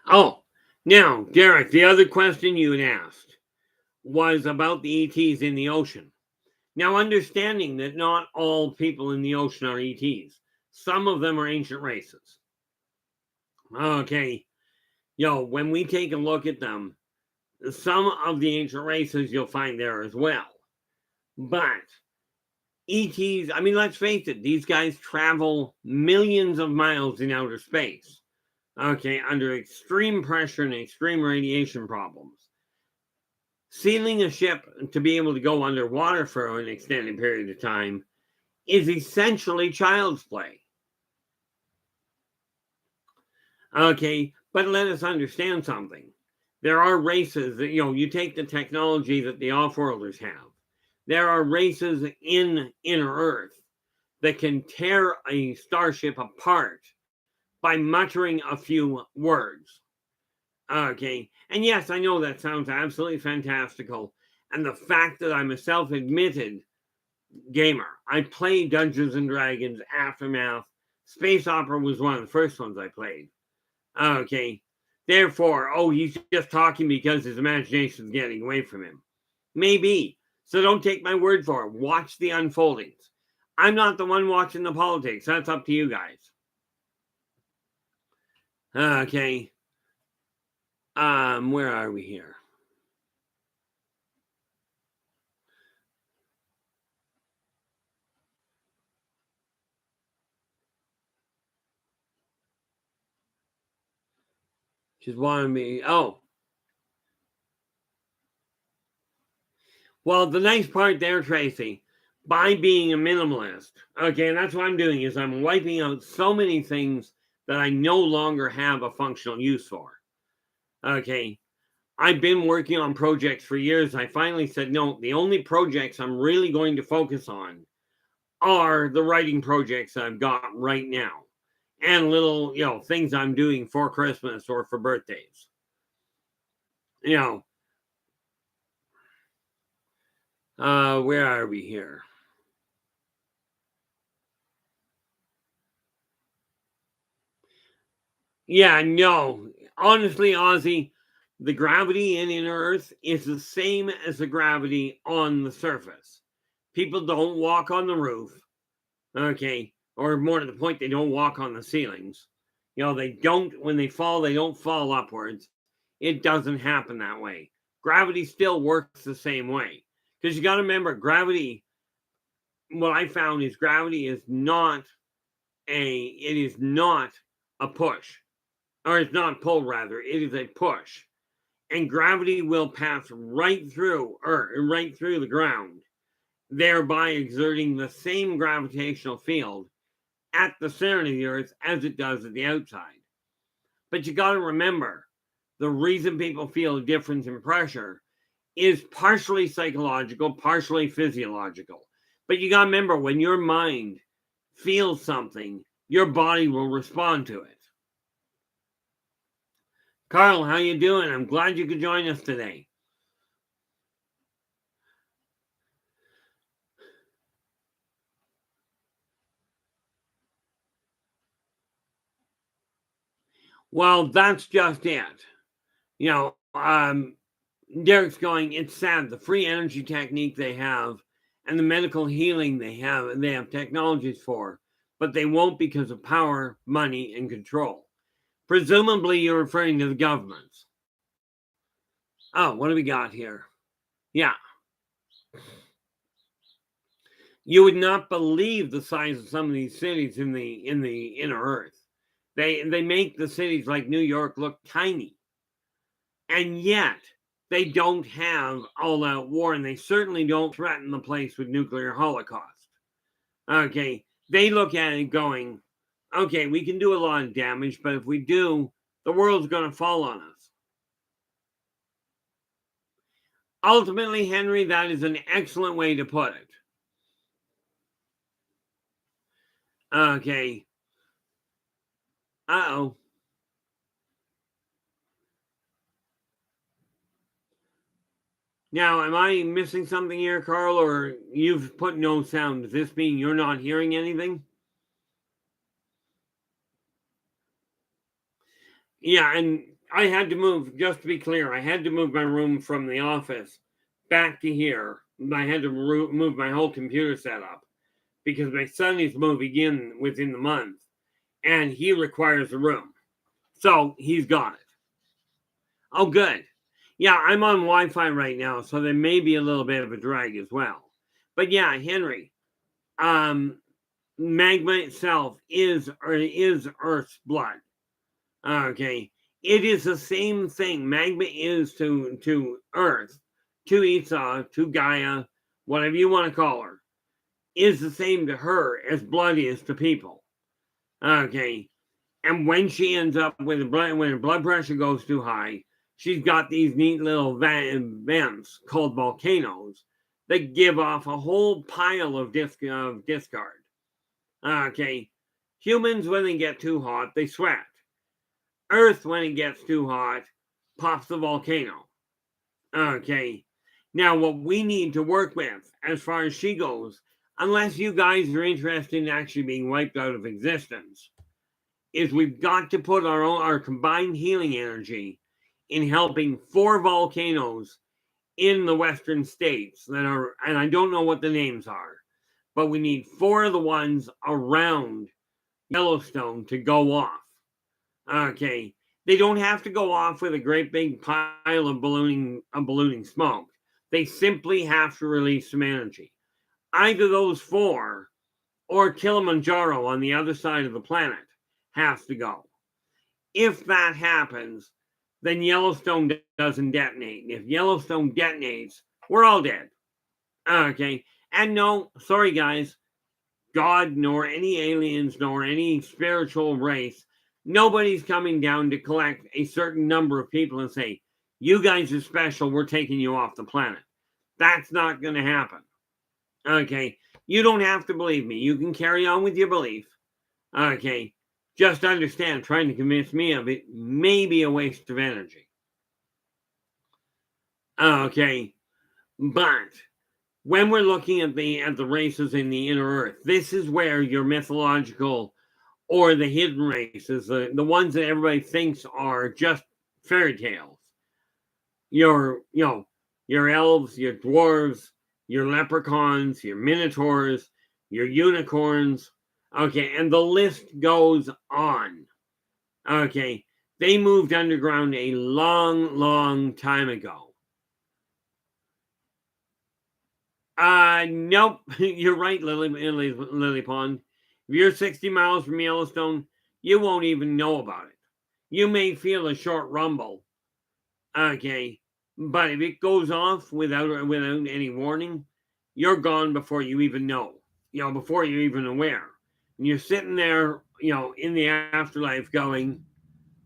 Oh, now, Derek, the other question you had asked was about the ETs in the ocean. Now, understanding that not all people in the ocean are ETs, some of them are ancient races. Okay, when we take a look at them, some of the ancient races you'll find there as well. But ETs, I mean, let's face it, these guys travel millions of miles in outer space. Okay, under extreme pressure and extreme radiation problems. Sealing a ship to be able to go underwater for an extended period of time is essentially child's play. Okay, but let us understand something. There are races that, you take the technology that the off-worlders have. There are races in inner Earth that can tear a starship apart by muttering a few words. Okay, and yes, I know that sounds absolutely fantastical. And the fact that I'm a self-admitted gamer, I played Dungeons and Dragons, Aftermath. Space Opera was one of the first ones I played. Okay, therefore, he's just talking because his imagination's getting away from him. Maybe. So don't take my word for it. Watch the unfoldings. I'm not the one watching the politics. That's up to you guys. Okay. Where are we here? Just wanted me. Oh. Well, the nice part there, Tracy, by being a minimalist, okay, and that's what I'm doing, is I'm wiping out so many things that I no longer have a functional use for. Okay. I've been working on projects for years. I finally said, no, the only projects I'm really going to focus on are the writing projects I've got right now and little, things I'm doing for Christmas or for birthdays. Where are we here? Yeah, no. Honestly, Ozzy, the gravity in inner Earth is the same as the gravity on the surface. People don't walk on the roof, okay? Or more to the point, they don't walk on the ceilings. They don't, when they don't fall upwards. It doesn't happen that way. Gravity still works the same way. Because you got to remember, gravity, what I found is gravity is not a push. Or it's not pull, rather. It is a push. And gravity will pass right through the ground, thereby exerting the same gravitational field at the center of the Earth as it does at the outside. But you got to remember, the reason people feel a difference in pressure is partially psychological, partially physiological. But you got to remember, when your mind feels something, your body will respond to it. Carl, how you doing? I'm glad you could join us today. Well, that's just it. Derek's going, it's sad. The free energy technique they have and the medical healing they have technologies for, but they won't because of power, money, and control. Presumably, you're referring to the governments. Oh, what do we got here? Yeah. You would not believe the size of some of these cities in the inner Earth. They make the cities like New York look tiny. And yet, they don't have all-out war, and they certainly don't threaten the place with nuclear holocaust. Okay, they look at it going, okay, we can do a lot of damage, but if we do, the world's going to fall on us. Ultimately, Henry, that is an excellent way to put it. Okay. Uh-oh. Now, am I missing something here, Carl, or you've put no sound? Does this mean you're not hearing anything? Yeah, and I had to move, just to be clear, I had to move my room from the office back to here. I had to move my whole computer setup because my son is moving in within the month and he requires a room. So he's got it. Oh, good. Yeah, I'm on Wi-Fi right now, so there may be a little bit of a drag as well. But yeah, Henry, um, magma itself is Earth's blood. Okay, it is the same thing. Magma is to Earth, to Esau, to Gaia, whatever you want to call her, is the same to her as blood is to people. Okay, and when she ends up with when her blood pressure goes too high, she's got these neat little vents called volcanoes that give off a whole pile of discard. Okay, humans when they get too hot, they sweat. Earth, when it gets too hot, pops the volcano. Okay. Now, what we need to work with, as far as she goes, unless you guys are interested in actually being wiped out of existence, is we've got to put our combined healing energy in helping 4 volcanoes in the western states that are, and I don't know what the names are, but we need 4 of the ones around Yellowstone to go off. Okay. They don't have to go off with a great big pile of ballooning smoke. They simply have to release some energy. Either those 4 or Kilimanjaro on the other side of the planet has to go. If that happens, then Yellowstone doesn't detonate. If Yellowstone detonates, we're all dead. Okay. And no, sorry guys, God nor any aliens nor any spiritual race, nobody's coming down to collect a certain number of people and say, you guys are special, we're taking you off the planet. That's not going to happen. Okay. You don't have to believe me. You can carry on with your belief. Okay. Just understand, trying to convince me of it may be a waste of energy. Okay. But when we're looking at the races in the inner earth, this is where your mythological or the hidden races, the ones that everybody thinks are just fairy tales. Your elves, your dwarves, your leprechauns, your minotaurs, your unicorns. Okay, and the list goes on. Okay, they moved underground a long, long time ago. Nope, you're right, Lily Pond. If you're 60 miles from Yellowstone, you won't even know about it. You may feel a short rumble, okay, but if it goes off without any warning, you're gone before you even know. Before you're even aware. And you're sitting there, in the afterlife, going,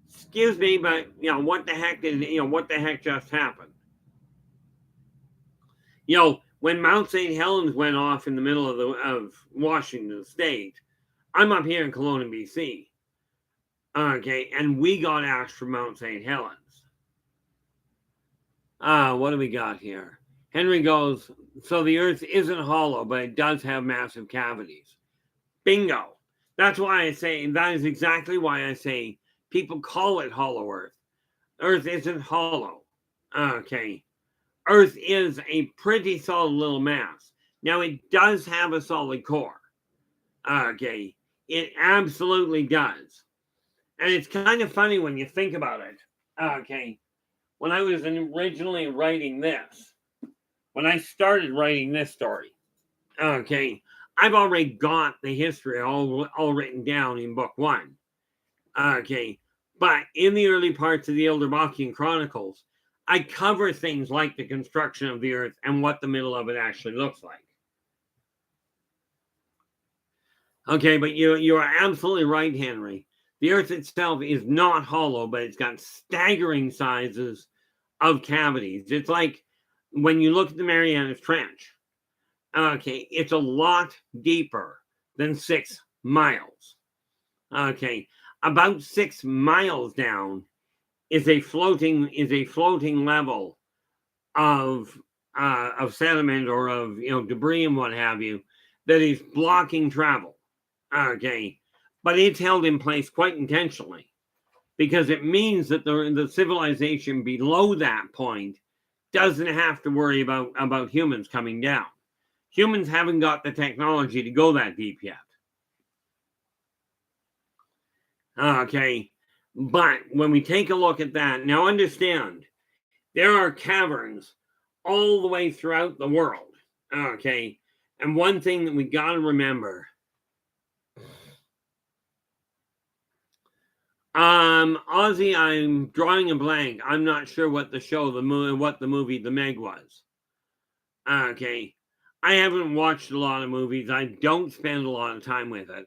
"Excuse me, but what the heck what the heck just happened?" When Mount St. Helens went off in the middle of Washington State, I'm up here in Kelowna, BC. Okay, and we got asked for Mount St. Helens. What do we got here? Henry goes, so the Earth isn't hollow, but it does have massive cavities. Bingo. That's why I say, that is exactly why I say people call it hollow Earth. Earth isn't hollow. Okay. Earth is a pretty solid little mass. Now, it does have a solid core. Okay. It absolutely does. And it's kind of funny when you think about it. Okay. When I was originally writing this, when I started writing this story, okay, I've already got the history all written down in book 1. Okay. But in the early parts of the Yldrbacian Chronicles, I cover things like the construction of the Earth and what the middle of it actually looks like. Okay, but you are absolutely right, Henry. The Earth itself is not hollow, but it's got staggering sizes of cavities. It's like when you look at the Marianas Trench. Okay, it's a lot deeper than 6 miles. Okay, about 6 miles down is a floating level of sediment or of debris and what have you that is blocking travel. Okay, but it's held in place quite intentionally because it means that the civilization below that point doesn't have to worry about humans coming down. Humans haven't got the technology to go that deep yet. Okay, but when we take a look at that, now understand, there are caverns all the way throughout the world. Okay, and one thing that we got to remember, Ozzy, I'm drawing a blank. I'm not sure what the movie The Meg was. Okay, I haven't watched a lot of movies. I don't spend a lot of time with it.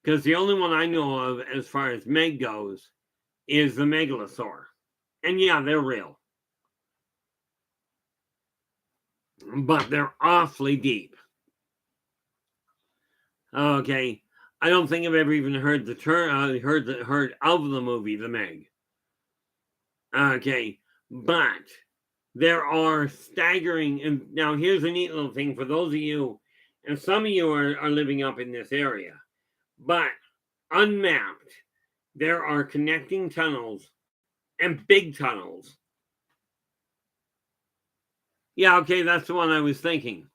Because the only one I know of as far as Meg goes is the megalosaur. And yeah, they're real. But they're awfully deep. Okay. I don't think I've ever even heard the term, heard of the movie The Meg. Okay. But there are staggering, and now here's a neat little thing for those of you, and some of you are living up in this area, but unmapped, there are connecting tunnels and big tunnels. Yeah, okay, that's the one I was thinking.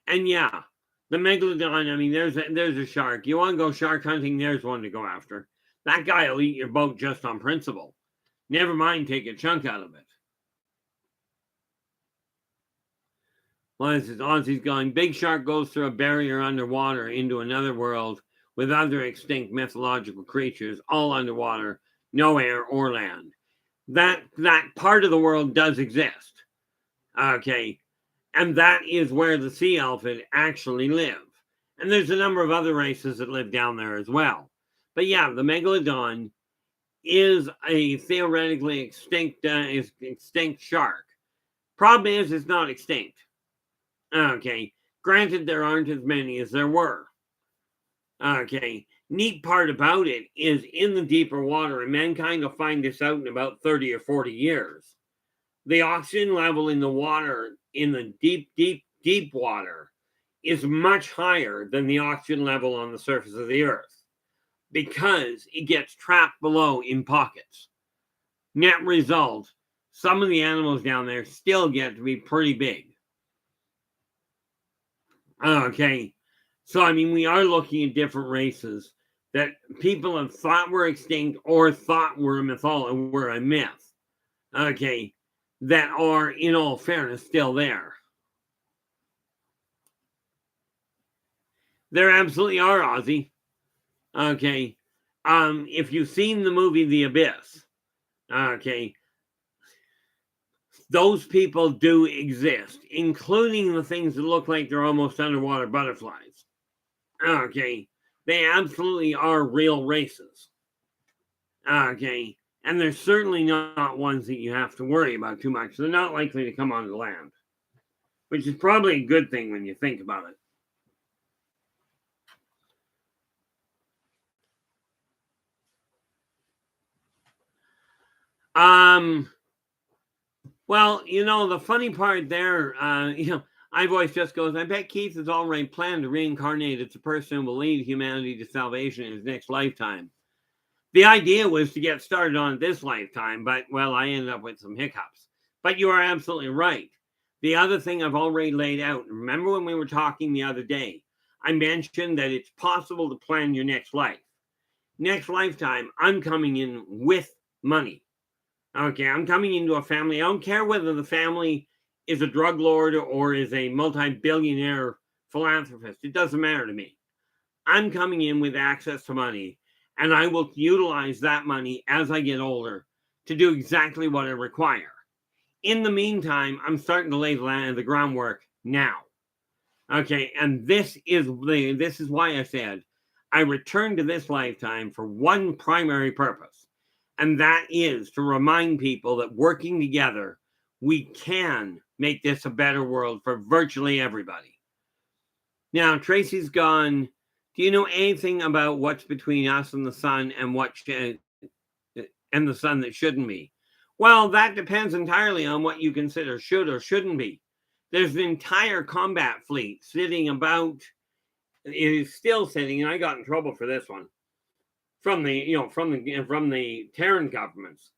And yeah, the megalodon, I mean, there's a shark. You want to go shark hunting, there's one to go after. That guy will eat your boat just on principle. Never mind take a chunk out of it. Well, this is Ozzy's going. Big shark goes through a barrier underwater into another world with other extinct mythological creatures, all underwater, no air or land. That part of the world does exist. Okay. And that is where the sea elephant actually live. And there's a number of other races that live down there as well. But yeah, the megalodon is a theoretically extinct shark. Problem is, it's not extinct. Okay. Granted, there aren't as many as there were. Okay. Neat part about it is in the deeper water, and mankind will find this out in about 30 or 40 years. The oxygen level in the water, in the deep water, is much higher than the oxygen level on the surface of the earth because it gets trapped below in pockets. Net result, some of the animals down there still get to be pretty big. Okay, so I mean, we are looking at different races that people have thought were extinct or thought were a myth. Okay, that are, in all fairness, still there. There absolutely are, Ozzy. Okay. If you've seen the movie The Abyss, okay, those people do exist, including the things that look like they're almost underwater butterflies. Okay. They absolutely are real races. Okay. And they're certainly not ones that you have to worry about too much. They're not likely to come onto land, which is probably a good thing when you think about it. Well, the funny part there, I voice just goes, I bet Keith has already planned to reincarnate as a person who will lead humanity to salvation in his next lifetime. The idea was to get started on this lifetime, but, well, I ended up with some hiccups. But you are absolutely right. The other thing I've already laid out, remember when we were talking the other day, I mentioned that it's possible to plan your next life. Next lifetime, I'm coming in with money. Okay, I'm coming into a family. I don't care whether the family is a drug lord or is a multi-billionaire philanthropist. It doesn't matter to me. I'm coming in with access to money, and I will utilize that money as I get older to do exactly what I require. In the meantime, I'm starting to lay the groundwork now. Okay, and this is why I said I returned to this lifetime for one primary purpose, and that is to remind people that working together, we can make this a better world for virtually everybody. Now, Tracy's gone. Do you know anything about what's between us and the sun, and and the sun that shouldn't be? Well, that depends entirely on what you consider should or shouldn't be. There's an entire combat fleet sitting about. It is still sitting, and I got in trouble for this one from the Terran governments.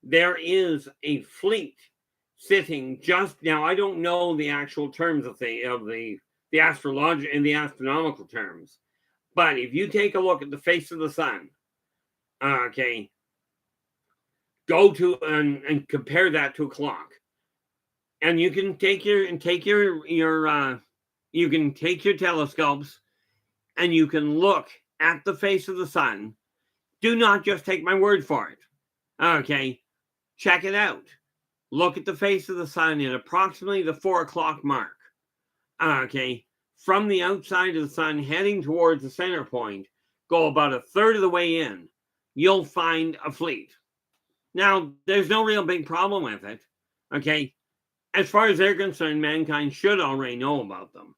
There is a fleet sitting just now. I don't know the actual terms of the astrological and the astronomical terms, but if you take a look at the face of the sun, okay, go to and compare that to a clock, and you can take your telescopes and you can look at the face of the sun. Do not just take my word for it. Okay, check it out. Look at the face of the sun at approximately the 4 o'clock mark. Okay, from the outside of the sun heading towards the center point, go about a third of the way in, you'll find a fleet. Now, there's no real big problem with it. Okay, as far as they're concerned, mankind should already know about them.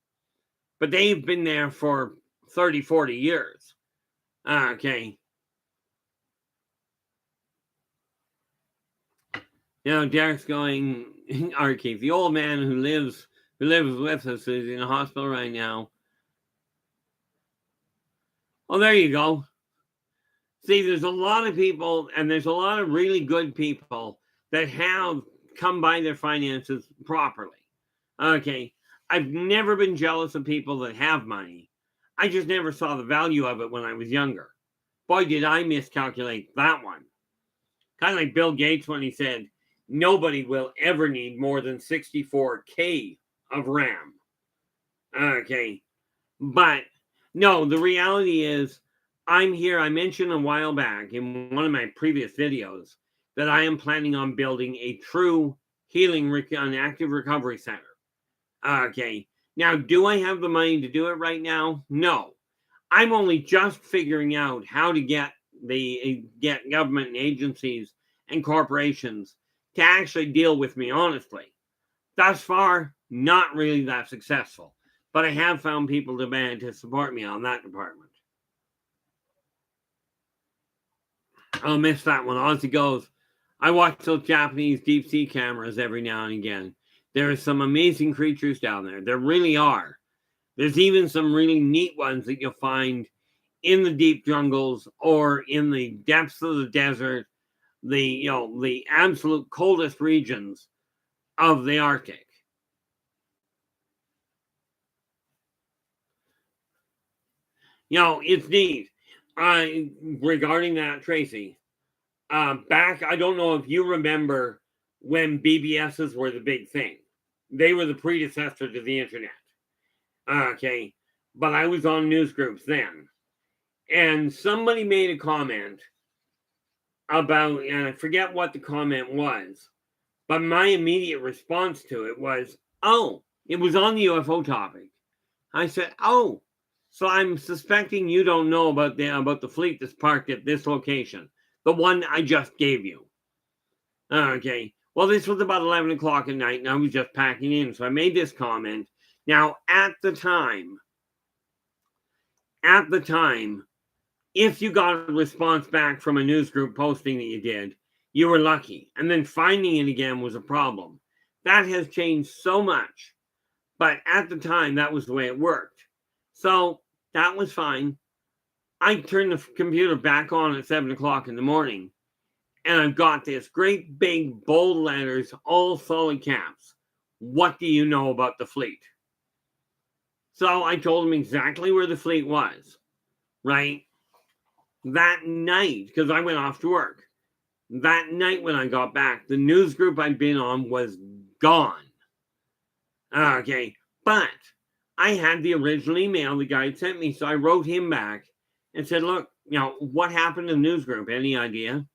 But they've been there for 30, 40 years. Okay. Now, Derek's going, Archie, the old man who lives with us is in a hospital right now. Well, there you go. See, there's a lot of people, and there's a lot of really good people that have come by their finances properly. Okay. I've never been jealous of people that have money. I just never saw the value of it when I was younger. Boy, did I miscalculate that one. Kind of like Bill Gates when he said, nobody will ever need more than 64K of RAM. Okay. But no, the reality is, I'm here. I mentioned a while back in one of my previous videos that I am planning on building a true healing and active recovery center. Okay. Now, do I have the money to do it right now? No. I'm only just figuring out how to get government and agencies and corporations to actually deal with me honestly. Thus far, not really that successful. But I have found people to support me on that department. I'll miss that one. Ozzy goes, I watch those Japanese deep sea cameras every now and again. There are some amazing creatures down there. There really are. There's even some really neat ones that you'll find in the deep jungles or in the depths of the desert, the absolute coldest regions of the Arctic. It's neat. Regarding that, Tracy, back, I don't know if you remember when BBSs were the big thing. They were the predecessor to the internet. Okay. But I was on news groups then. And somebody made a comment about, and I forget what the comment was, but my immediate response to it was, oh, it was on the UFO topic. I said, oh, so I'm suspecting you don't know about the fleet that's parked at this location, the one I just gave you. Okay. Well, this was about 11 o'clock at night, and I was just packing in, so I made this comment. Now, at the time, if you got a response back from a news group posting that you did, you were lucky. And then finding it again was a problem. That has changed so much. But at the time, that was the way it worked. So that was fine. I turned the computer back on at 7 o'clock in the morning. And I've got this great big bold letters, all solid caps. What do you know about the fleet? So I told him exactly where the fleet was. Right? That night, because I went off to work. That night when I got back, the news group I'd been on was gone. Okay. But I had the original email the guy had sent me. So I wrote him back and said, look, what happened to the news group? Any idea?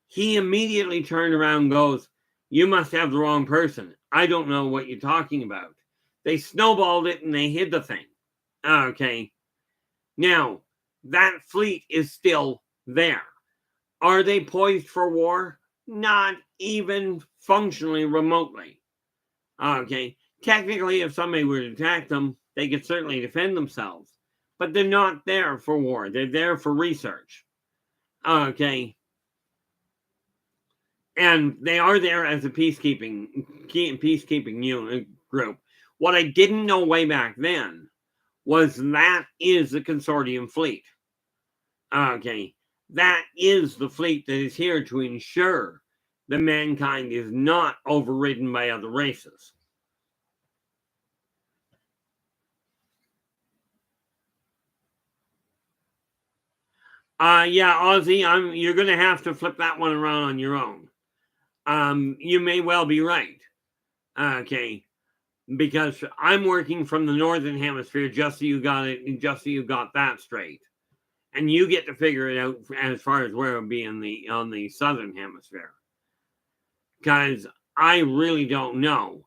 He immediately turned around and goes, you must have the wrong person. I don't know what you're talking about. They snowballed it and they hid the thing. Okay. Now, that fleet is still there. Are they poised for war? Not even functionally remotely. Okay. Technically, if somebody were to attack them, they could certainly defend themselves. But they're not there for war. They're there for research. Okay. And they are there as a peacekeeping unit group. What I didn't know way back then was that is the consortium fleet. Okay. That is the fleet that is here to ensure that mankind is not overridden by other races. Yeah, Ozzy, you're going to have to flip that one around on your own. You may well be right. Okay. Because I'm working from the northern hemisphere, just so you got that straight. And you get to figure it out as far as where it would be on the southern hemisphere. Because I really don't know.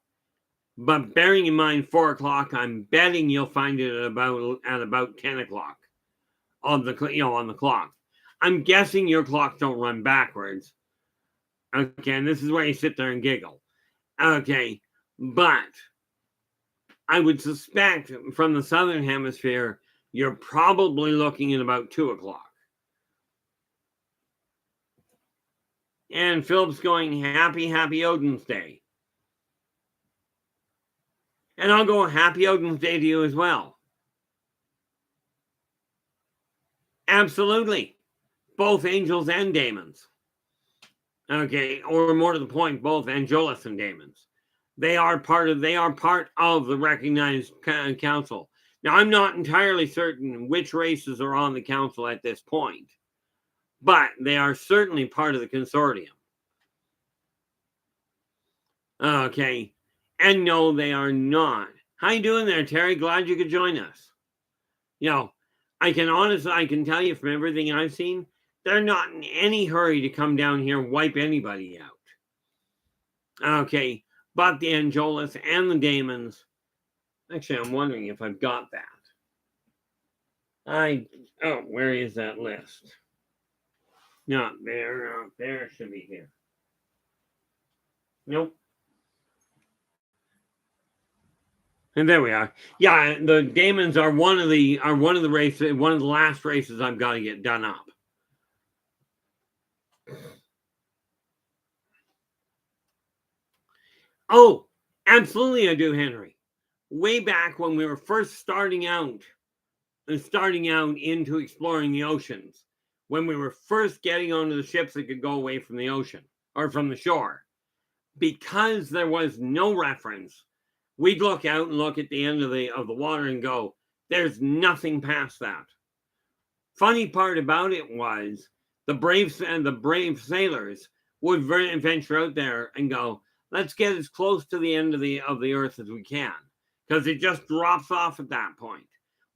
But bearing in mind 4 o'clock, I'm betting you'll find it at about 10 o'clock on the clock. I'm guessing your clocks don't run backwards. Okay, and this is where you sit there and giggle. Okay, but I would suspect from the southern hemisphere, you're probably looking at about 2 o'clock. And Philip's going, happy Odin's Day. And I'll go happy Odin's Day to you as well. Absolutely. Both angels and daemons. Okay, or more to the point, both angelus and daemons. They are part of the recognized council. Now, I'm not entirely certain which races are on the council at this point, but they are certainly part of the consortium. Okay, and no, they are not. How you doing there, Terry? Glad you could join us. I can tell you from everything I've seen, they're not in any hurry to come down here and wipe anybody out. Okay, but the angelus and the daemons, actually, I'm wondering if I've got that. Where is that list? Not there. There, it should be here. Nope. And there we are. Yeah, the daemons are one of the races, one of the last races I've got to get done up. Oh, absolutely I do, Henry. Way back when we were first starting out into exploring the oceans, when we were first getting onto the ships that could go away from the ocean or from the shore, because there was no reference, we'd look out and look at the end of the water and go, there's nothing past that. Funny part about it was the brave sailors would venture out there and go, let's get as close to the end of the earth as we can, because it just drops off at that point.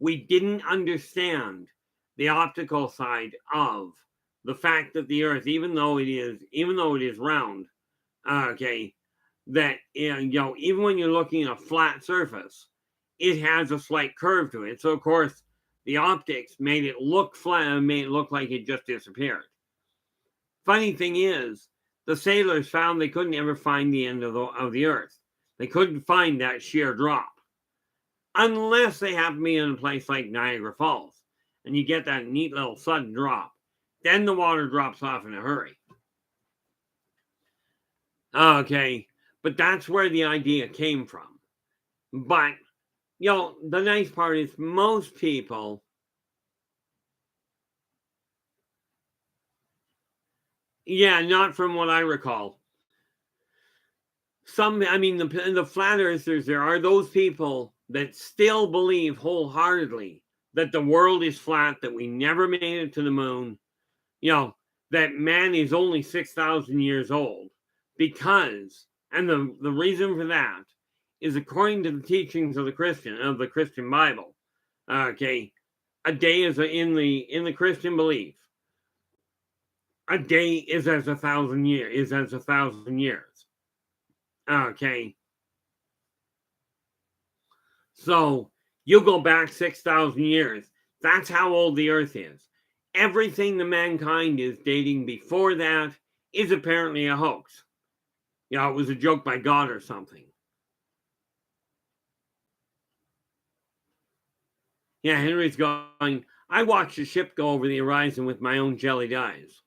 We didn't understand the optical side of the fact that the earth, even though it is round, okay, that even when you're looking at a flat surface, it has a slight curve to it. So of course the optics made it look flat, made it look like it just disappeared. Funny thing is, the sailors found they couldn't ever find the end of the earth. They couldn't find that sheer drop. Unless they happen to be in a place like Niagara Falls, and you get that neat little sudden drop. Then the water drops off in a hurry. Okay, but that's where the idea came from. But, the nice part is most people, not from what I recall. The flat earthers, there are those people that still believe wholeheartedly that the world is flat, that we never made it to the moon, that man is only 6,000 years old, because, and the reason for that is according to the teachings of the Christian Bible. Okay, a day is in the Christian belief. A day is as 1,000 years. Okay. So you go back 6,000 years. That's how old the Earth is. Everything the mankind is dating before that is apparently a hoax. It was a joke by God or something. Yeah, Henry's going, I watched a ship go over the horizon with my own jellied eyes.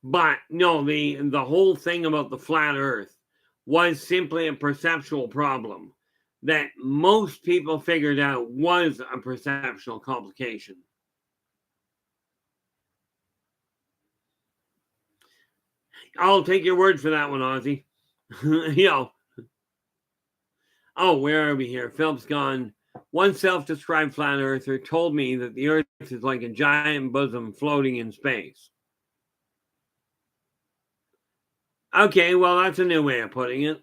But no, the whole thing about the flat Earth was simply a perceptual problem that most people figured out was a perceptual complication. I'll take your word for that one, Ozzy. Oh, where are we here? Philip's gone. One self-described flat earther told me that the Earth is like a giant bosom floating in space. Okay, well, that's a new way of putting it.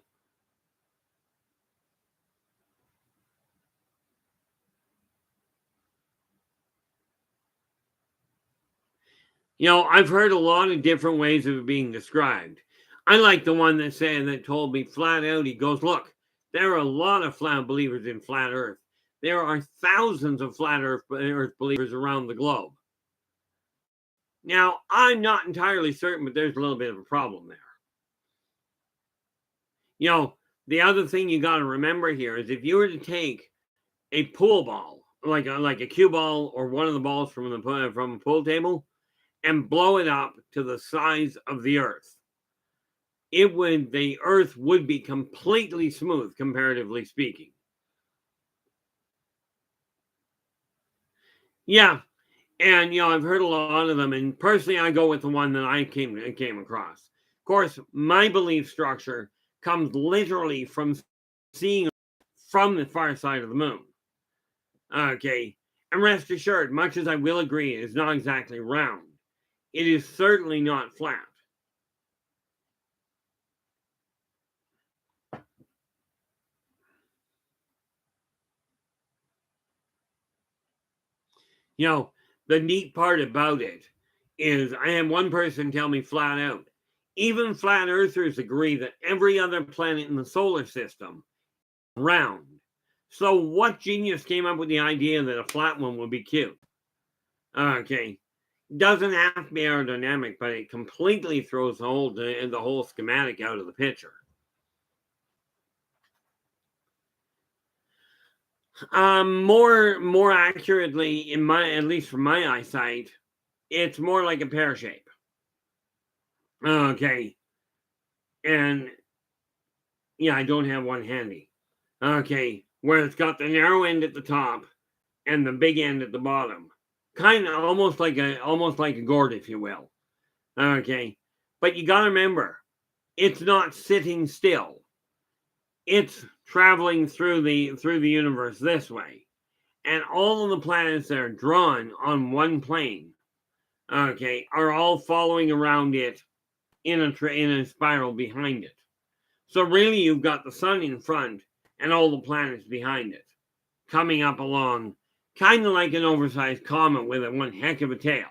I've heard a lot of different ways of it being described. I like the one that told me flat out, he goes, look, there are a lot of flat believers in flat Earth. There are thousands of flat Earth believers around the globe. Now, I'm not entirely certain, but there's a little bit of a problem there. The other thing you got to remember here is if you were to take a pool ball, like a cue ball or one of the balls from a pool table, and blow it up to the size of the Earth, the Earth would be completely smooth, comparatively speaking. Yeah, and I've heard a lot of them, and personally, I go with the one that I came across. Of course, my belief structure comes literally from seeing from the far side of the moon. Okay, and rest assured, much as I will agree it is not exactly round, it is certainly not flat. The neat part about it is I had one person tell me flat out, even flat earthers agree that every other planet in the solar system is round. So what genius came up with the idea that a flat one would be cute? Okay. Doesn't have to be aerodynamic, but it completely throws the whole schematic out of the picture. More accurately, at least from my eyesight, it's more like a pear shape. Okay. And yeah, I don't have one handy. Okay. Where it's got the narrow end at the top and the big end at the bottom. Kind of almost like a gourd, if you will. Okay. But you gotta remember, it's not sitting still. It's traveling through the universe this way. And all of the planets that are drawn on one plane, okay, are all following around it in a spiral behind it. So really, you've got the sun in front and all the planets behind it, coming up along, kind of like an oversized comet with one heck of a tail.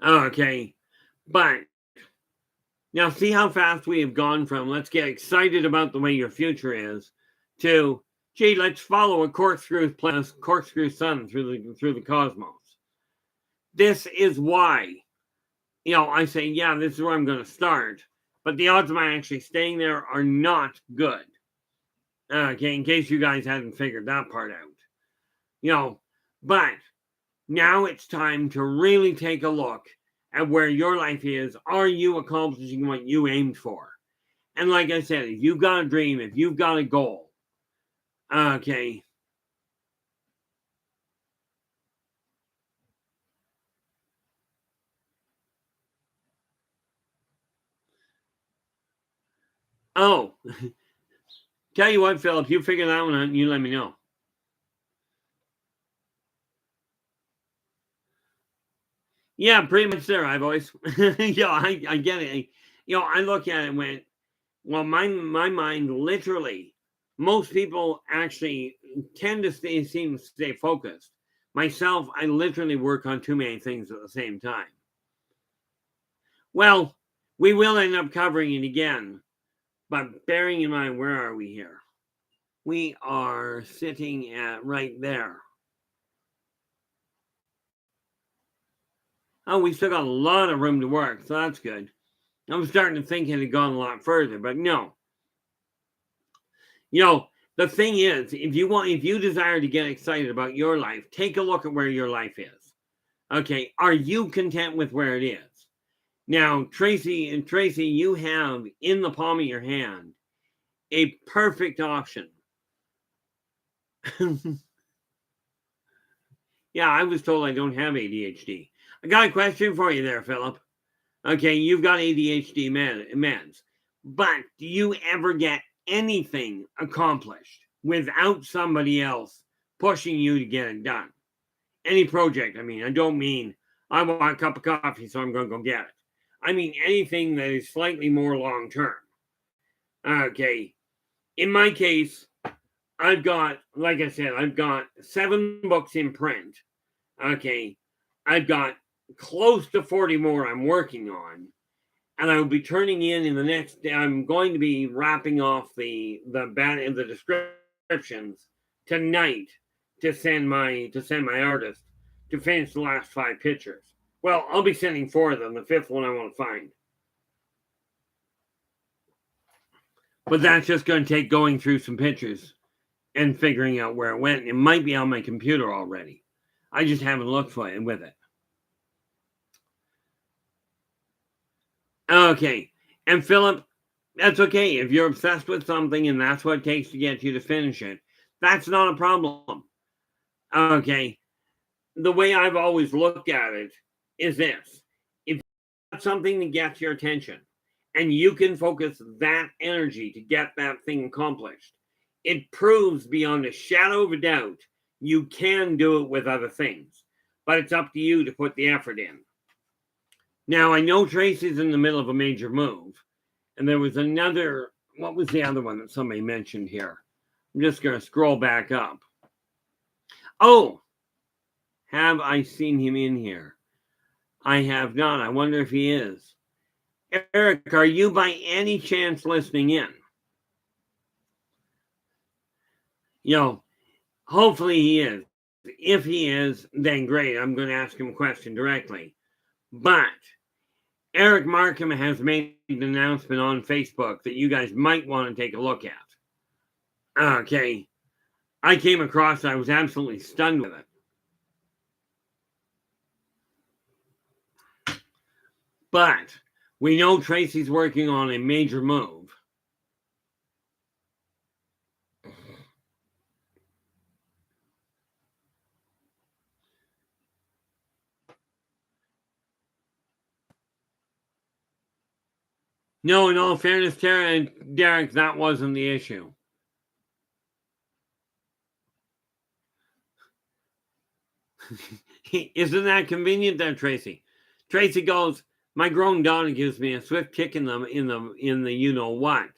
Okay, but now see how fast we have gone from let's get excited about the way your future is to gee, let's follow a corkscrew sun through the cosmos. This is why, I say, yeah, this is where I'm going to start, but the odds of my actually staying there are not good. Okay, in case you guys hadn't figured that part out. But now it's time to really take a look at where your life is. Are you accomplishing what you aimed for? And like I said, if you've got a dream, if you've got a goal, okay. Oh, tell you what, Philip, you figure that one out and you let me know. Yeah, pretty much there, I voice. I get it. I look at it and went, well, my mind literally, most people actually tend to seem to stay focused. Myself, I literally work on too many things at the same time. Well, We will end up covering it again, but bearing in mind, where are we here? We are sitting at right there. Oh, we still got a lot of room to work, so that's good. I was starting to think it had gone a lot further, but no. The thing is, if you desire to get excited about your life, take a look at where your life is. Okay, are you content with where it is? Now, Tracy, you have in the palm of your hand a perfect option. Yeah, I was told I don't have ADHD. I got a question for you there, Philip. Okay, you've got ADHD meds, but do you ever get anything accomplished without somebody else pushing you to get it done? Any project, I mean. I don't mean I want a cup of coffee, so I'm going to go get it. I mean anything that is slightly more long term. Okay, in my case, I've got, like I said, I've got 7 books in print. Okay, I've got close to 40 more I'm working on, and I will be turning in the next day. I'm going to be wrapping off the descriptions tonight to send my artist to finish the last 5 pictures. Well, I'll be sending 4 of them. The 5th one I want to find. But that's just going to take going through some pictures and figuring out where it went. It might be on my computer already. I just haven't looked for it with it. Okay. And Philip, that's okay. If you're obsessed with something and that's what it takes to get you to finish it, that's not a problem. Okay. The way I've always looked at it is this. If you got something that gets your attention and you can focus that energy to get that thing accomplished, it proves beyond a shadow of a doubt you can do it with other things. But it's up to you to put the effort in. Now, I know Tracy's in the middle of a major move. And there was another, what was the other one that somebody mentioned here? I'm just going to scroll back up. Oh, have I seen him in here? I have not. I wonder if he is. Eric, are you by any chance listening in? Hopefully he is. If he is, then great. I'm going to ask him a question directly. But Eric Markham has made an announcement on Facebook that you guys might want to take a look at. Okay. I came across it. I was absolutely stunned with it. But we know Tracy's working on a major move. No, in all fairness, Tara and Derek, that wasn't the issue. Isn't that convenient there, Tracy? Tracy goes, my grown daughter gives me a swift kick in the you know what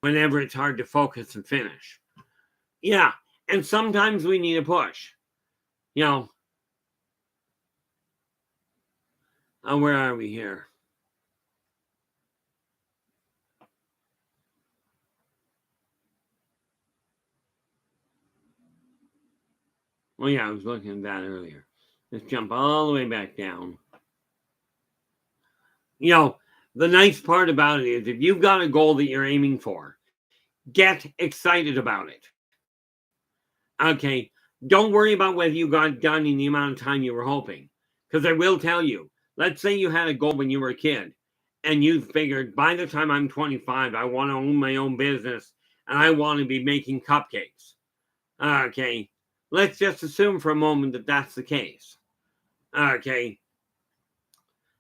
whenever it's hard to focus and finish. Yeah, and sometimes we need a push. Where are we here? Well, yeah, I was looking at that earlier. Let's jump all the way back down. The nice part about it is if you've got a goal that you're aiming for, get excited about it. Okay, don't worry about whether you got done in the amount of time you were hoping. Because I will tell you, let's say you had a goal when you were a kid and you figured by the time I'm 25, I want to own my own business and I want to be making cupcakes. Okay, let's just assume for a moment that that's the case. Okay,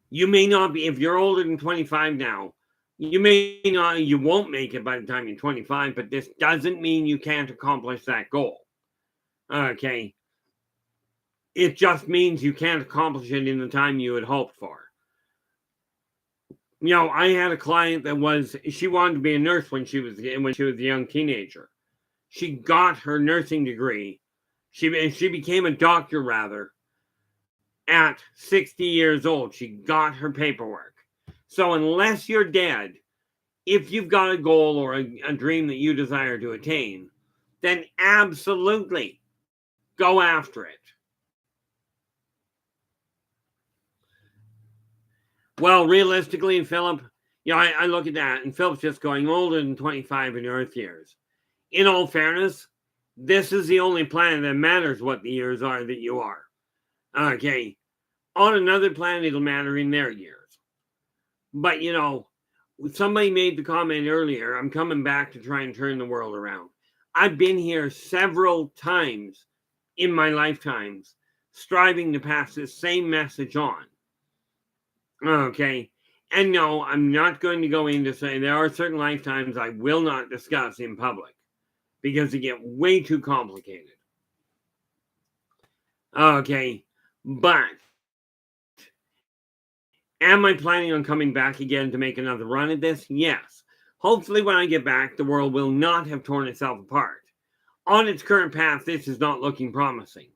you may not be, if you're older than 25 now, you won't make it by the time you're 25, but this doesn't mean you can't accomplish that goal. Okay. It just means you can't accomplish it in the time you had hoped for. I had a client she wanted to be a nurse when she was a young teenager. She got her nursing degree. She became a doctor, rather, at 60 years old. She got her paperwork. So unless you're dead, if you've got a goal or a dream that you desire to attain, then absolutely go after it. Well, realistically, Philip, I look at that, and Philip's just going older than 25 in Earth years. In all fairness, this is the only planet that matters what the years are that you are. Okay. On another planet, it'll matter in their years. But, somebody made the comment earlier, I'm coming back to try and turn the world around. I've been here several times in my lifetimes, striving to pass this same message on. Okay. And no, I'm not going to go in to say there are certain lifetimes I will not discuss in public because they get way too complicated. Okay. But am I planning on coming back again to make another run at this? Yes. Hopefully when I get back, the world will not have torn itself apart. On its current path, this is not looking promising.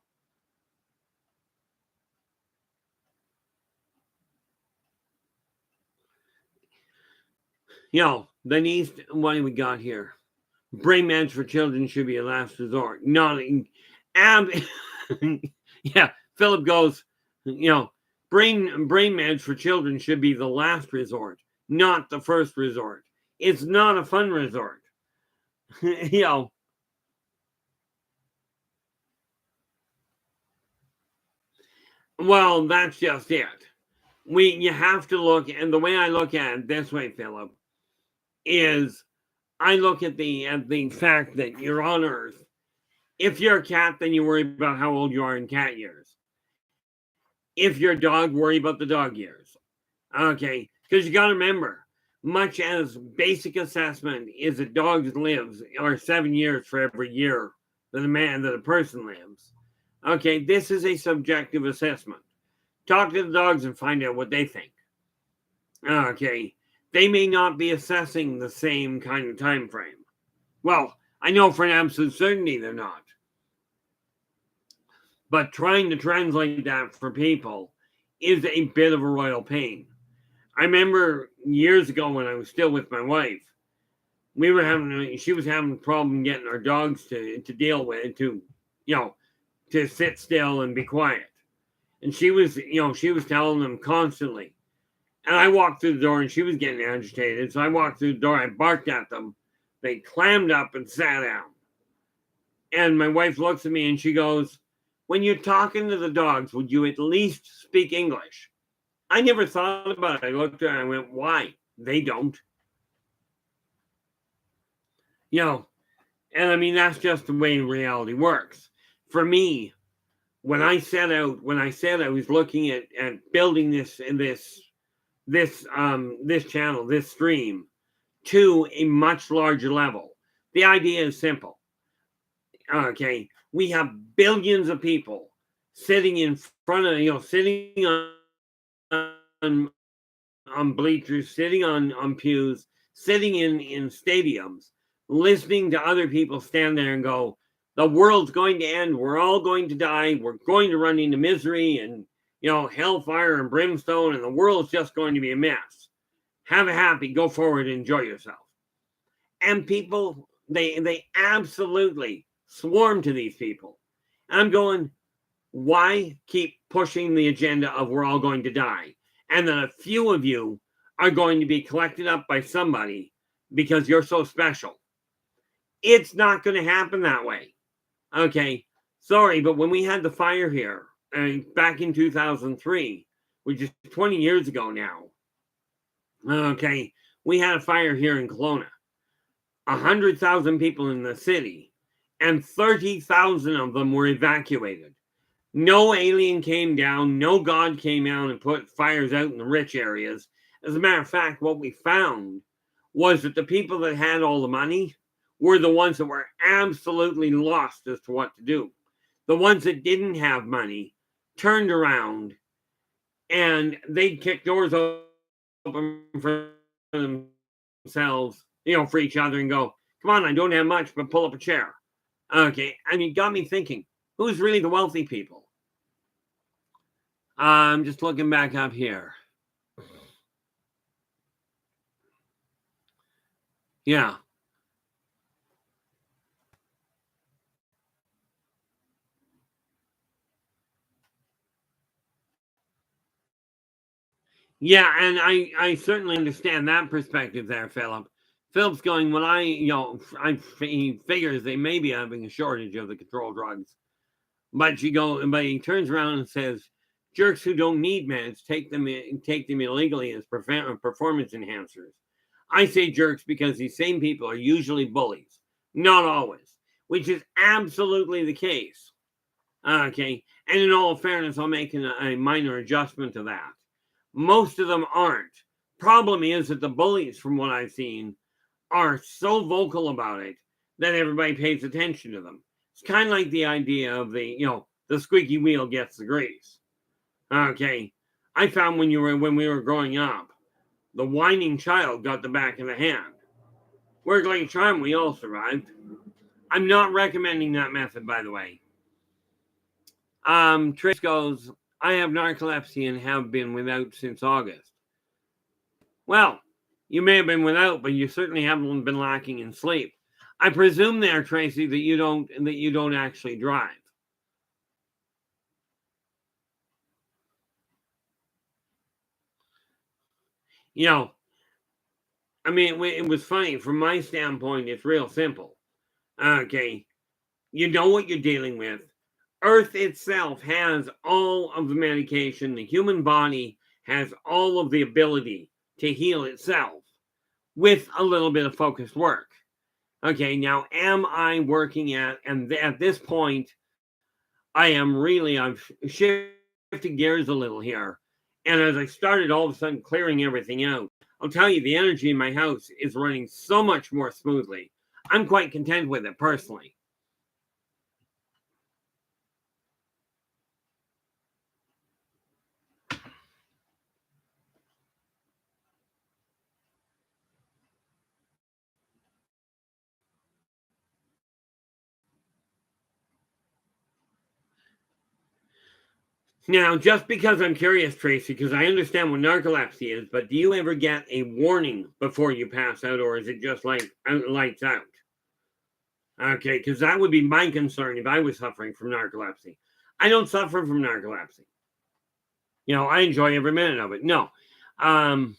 Then East, what do we got here? Brain meds for children should be a last resort. Yeah, Philip goes, brain meds for children should be the last resort, not the first resort. It's not a fun resort. Well, that's just it. You have to look, and the way I look at it this way, Philip, is I look at the fact that you're on Earth. If you're a cat, then you worry about how old you are in cat years. If you're a dog, worry about the dog years. Okay, because you got to remember, much as basic assessment is that dogs lives or 7 years for every year that a person lives. Okay, this is a subjective assessment. Talk to the dogs and find out what they think. Okay, they may not be assessing the same kind of time frame. Well, I know for an absolute certainty they're not. But trying to translate that for people is a bit of a royal pain. I remember years ago when I was still with my wife, she was having a problem getting our dogs to deal with, to sit still and be quiet. And she was telling them constantly. And I walked through the door and she was getting agitated. So I walked through the door, I barked at them. They clammed up and sat down. And my wife looks at me and she goes, when you're talking to the dogs, would you at least speak English? I never thought about it. I looked at her and I went, why? They don't. And I mean, that's just the way reality works. For me, when I said I was looking at building this channel, this stream, to a much larger level, the idea is simple. Okay, we have billions of people sitting in front of, sitting on bleachers, sitting on pews, sitting in stadiums, listening to other people stand there and go, the world's going to end. We're all going to die. We're going to run into misery and, hellfire and brimstone, and the world's just going to be a mess. Have a happy, go forward, enjoy yourself. And people, they absolutely swarm to these people. I'm going, why keep pushing the agenda of we're all going to die? And then a few of you are going to be collected up by somebody because you're so special. It's not going to happen that way. Okay, sorry, but when we had the fire here back in 2003, which is 20 years ago now, okay, we had a fire here in Kelowna. 100,000 people in the city, and 30,000 of them were evacuated. No alien came down, no God came out and put fires out in the rich areas. As a matter of fact, what we found was that the people that had all the money were the ones that were absolutely lost as to what to do. The ones that didn't have money turned around and they'd kick doors open for themselves, for each other and go, come on, I don't have much, but pull up a chair. Okay, and it got me thinking, who's really the wealthy people? I'm just looking back up here. Yeah. Yeah, and I certainly understand that perspective there, Philip. Philip's going, well, he figures they may be having a shortage of the control drugs. But he turns around and says, jerks who don't need meds take them illegally as performance enhancers. I say jerks because these same people are usually bullies, not always, which is absolutely the case. Okay, and in all fairness, I'll make a minor adjustment to that. Most of them aren't. Problem is that the bullies, from what I've seen, are so vocal about it that everybody pays attention to them. It's kind of like the idea of the squeaky wheel gets the grease. Okay, I found when we were growing up, the whining child got the back of the hand. Worked like a charm, we all survived. I'm not recommending that method, by the way. Trace goes, I have narcolepsy and have been without since August. Well, you may have been without, but you certainly haven't been lacking in sleep. I presume there, Tracy, that you don't actually drive. You know, I mean, it was funny. From my standpoint, it's real simple. Okay, you know what you're dealing with. Earth itself has all of the medication. The human body has all of the ability to heal itself with a little bit of focused work. Okay, now am I working at this point, I've shifted gears a little here. And as I started all of a sudden clearing everything out, I'll tell you, the energy in my house is running so much more smoothly. I'm quite content with it personally. Now, just because I'm curious, Tracy, because I understand what narcolepsy is, but do you ever get a warning before you pass out, or is it just like lights out? Okay, because that would be my concern if I was suffering from narcolepsy. I don't suffer from narcolepsy. I enjoy every minute of it. No. Um,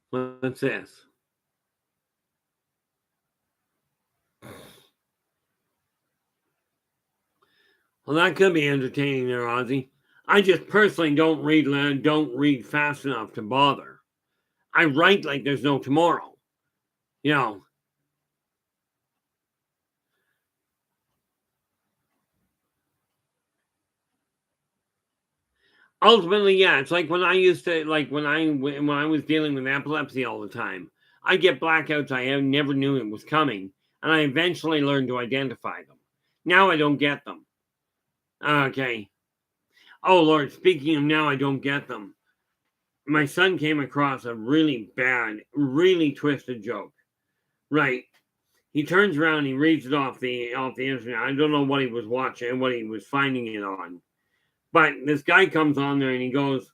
what's this? Well, that could be entertaining there, Ozzy. I just personally don't read fast enough to bother. I write like there's no tomorrow. You know, ultimately, yeah, it's like when I used to when I was dealing with epilepsy all the time. I get blackouts I never knew it was coming, and I eventually learned to identify them. Now I don't get them. Okay. Oh Lord, speaking of now I don't get them. My son came across a really bad, really twisted joke. Right. He turns around, he reads it off the internet. I don't know what he was watching, what he was finding it on. But this guy comes on there and he goes,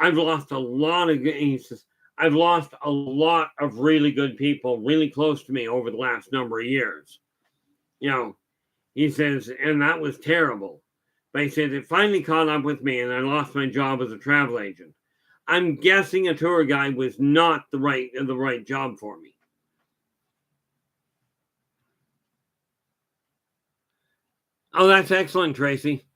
I've lost a lot of he says, I've lost a lot of really good people really close to me over the last number of years. You know, he says, and that was terrible. But he says it finally caught up with me and I lost my job as a travel agent. I'm guessing a tour guide was not the right job for me. Oh, that's excellent, Tracy.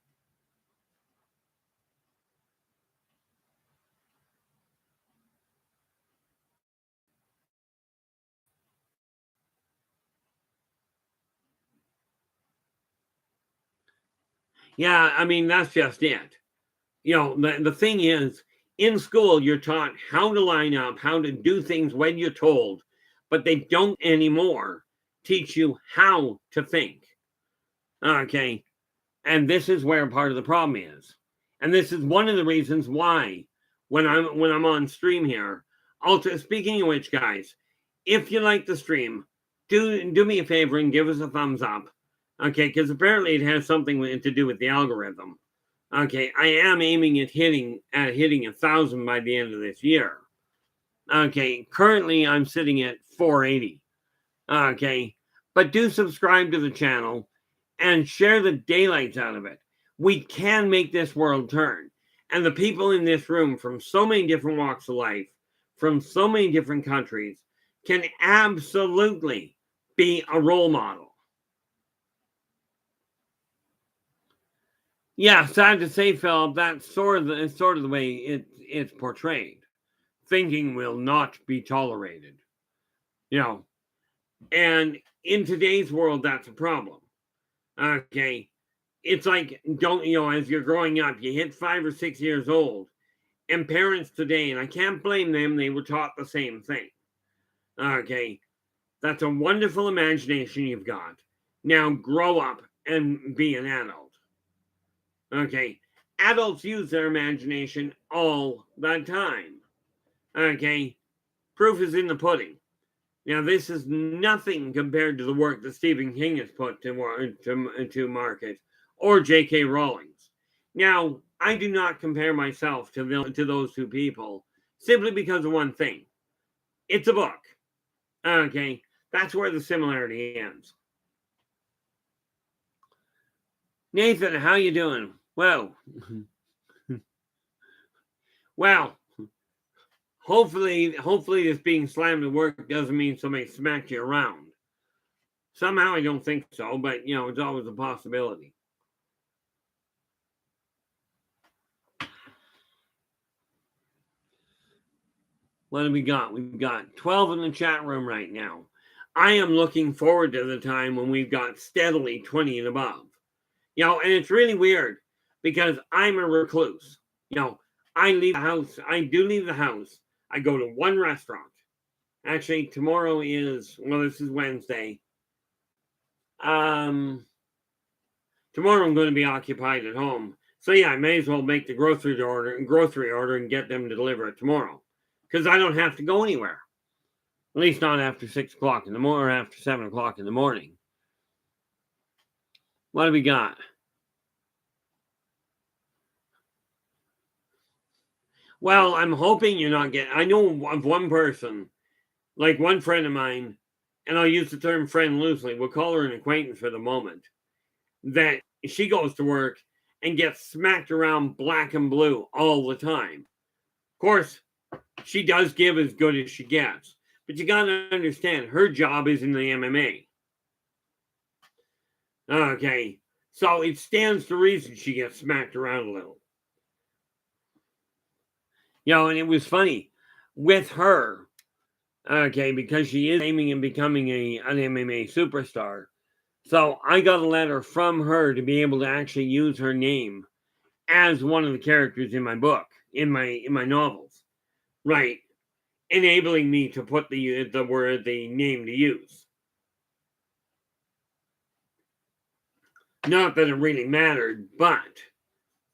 Yeah, I mean, that's just it. The thing is, in school, you're taught how to line up, how to do things when you're told, but they don't anymore teach you how to think. Okay. And this is where part of the problem is. And this is one of the reasons why when I'm on stream here. Also, speaking of which, guys, if you like the stream, do me a favor and give us a thumbs up. Okay, because apparently it has something to do with the algorithm. Okay, I am aiming at hitting 1,000 by the end of this year. Okay, currently I'm sitting at 480. Okay, but do subscribe to the channel and share the daylights out of it. We can make this world turn. And the people in this room from so many different walks of life, from so many different countries, can absolutely be a role model. Yeah, sad to say, Philip, that's sort of the way it's portrayed. Thinking will not be tolerated. You know, and in today's world, that's a problem. Okay. It's like, as you're growing up, you hit 5 or 6 years old, and parents today, and I can't blame them, they were taught the same thing. Okay. That's a wonderful imagination you've got. Now grow up and be an adult. Okay. Adults use their imagination all the time. Okay. Proof is in the pudding. Now, this is nothing compared to the work that Stephen King has put to market, or J.K. Rowling's. Now, I do not compare myself to those two people simply because of one thing. It's a book. Okay, that's where the similarity ends. Nathan, how you doing? Well, hopefully this being slammed at work doesn't mean somebody smacked you around. Somehow I don't think so, but it's always a possibility. What do we got? We've got 12 in the chat room right now. I am looking forward to the time when we've got steadily 20 and above. And it's really weird because I'm a recluse. I leave the house. I do leave the house. I go to one restaurant. Actually, tomorrow this is Wednesday. Tomorrow I'm going to be occupied at home. So yeah, I may as well make the grocery order and get them to deliver it tomorrow. Because I don't have to go anywhere. At least not after 6 o'clock in the morning or after 7 o'clock in the morning. What do we got? Well, I'm hoping you're not getting... I know of one person, like one friend of mine, and I'll use the term friend loosely. We'll call her an acquaintance for the moment, that she goes to work and gets smacked around black and blue all the time. Of course, she does give as good as she gets. But you got to understand, her job is in the MMA. Okay, so it stands to reason she gets smacked around a little. And it was funny with her, okay, because she is aiming and becoming an MMA superstar. So I got a letter from her to be able to actually use her name as one of the characters in my book, in my novels, right? Enabling me to put the name to use. Not that it really mattered, but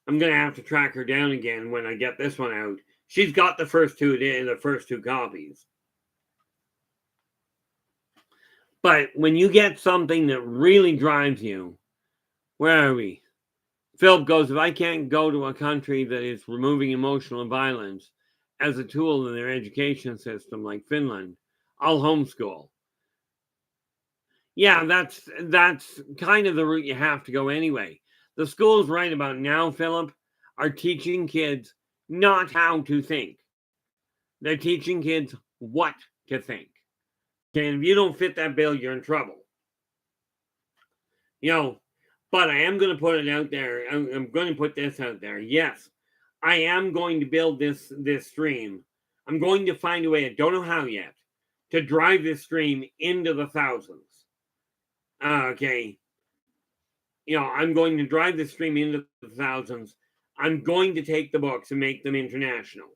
I'm gonna have to track her down again when I get this one out. She's got the first two copies. But when you get something that really drives you, where are we? Philip goes, if I can't go to a country that is removing emotional violence as a tool in their education system like Finland, I'll homeschool. Yeah, that's kind of the route you have to go anyway. The schools right about now, Philip, are teaching kids not how to think. They're teaching kids what to think. And if you don't fit that bill, you're in trouble. But I am going to put it out there. I'm going to put this out there. Yes, I am going to build this stream. I'm going to find a way, I don't know how yet, to drive this stream into the thousands. Okay. I'm going to drive this stream into the thousands. I'm going to take the books and make them international.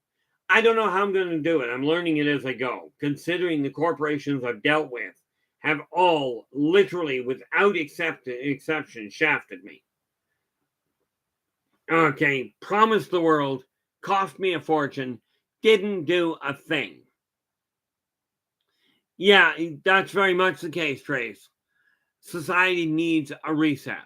I don't know how I'm going to do it. I'm learning it as I go, considering the corporations I've dealt with have all literally, without exception, shafted me. Okay, promised the world, cost me a fortune, didn't do a thing. Yeah, that's very much the case, Trace. society needs a reset.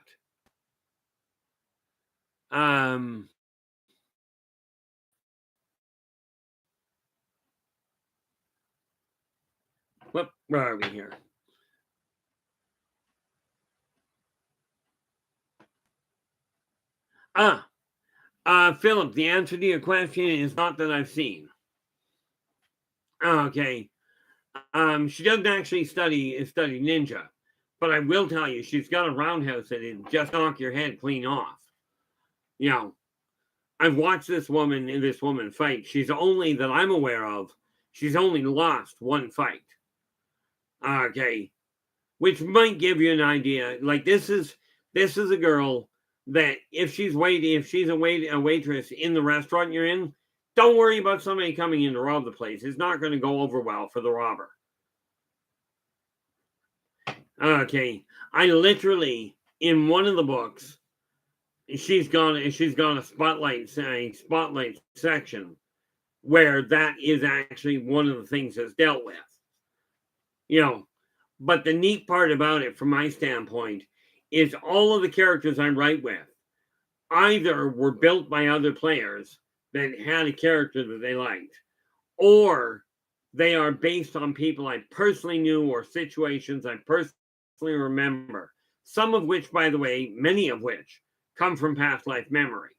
Where are we here? Philip, the answer to your question is not that I've seen. Okay. She doesn't actually study ninja, but I will tell you, she's got a roundhouse that will just knock your head clean off. You know, I've watched this woman fight. She's only, that I'm aware of, she's only lost one fight. Okay. Which might give you an idea. Like, this is a girl that if she's a waitress in the restaurant you're in, don't worry about somebody coming in to rob the place. It's not going to go over well for the robber. Okay. I literally, in one of the books, she's got a spotlight section where that is actually one of the things that's dealt with. You know, but the neat part about it, from my standpoint, is all of the characters I write with either were built by other players that had a character that they liked, or they are based on people I personally knew or situations I personally remember. Some of which, by the way, many of which come from past life memory.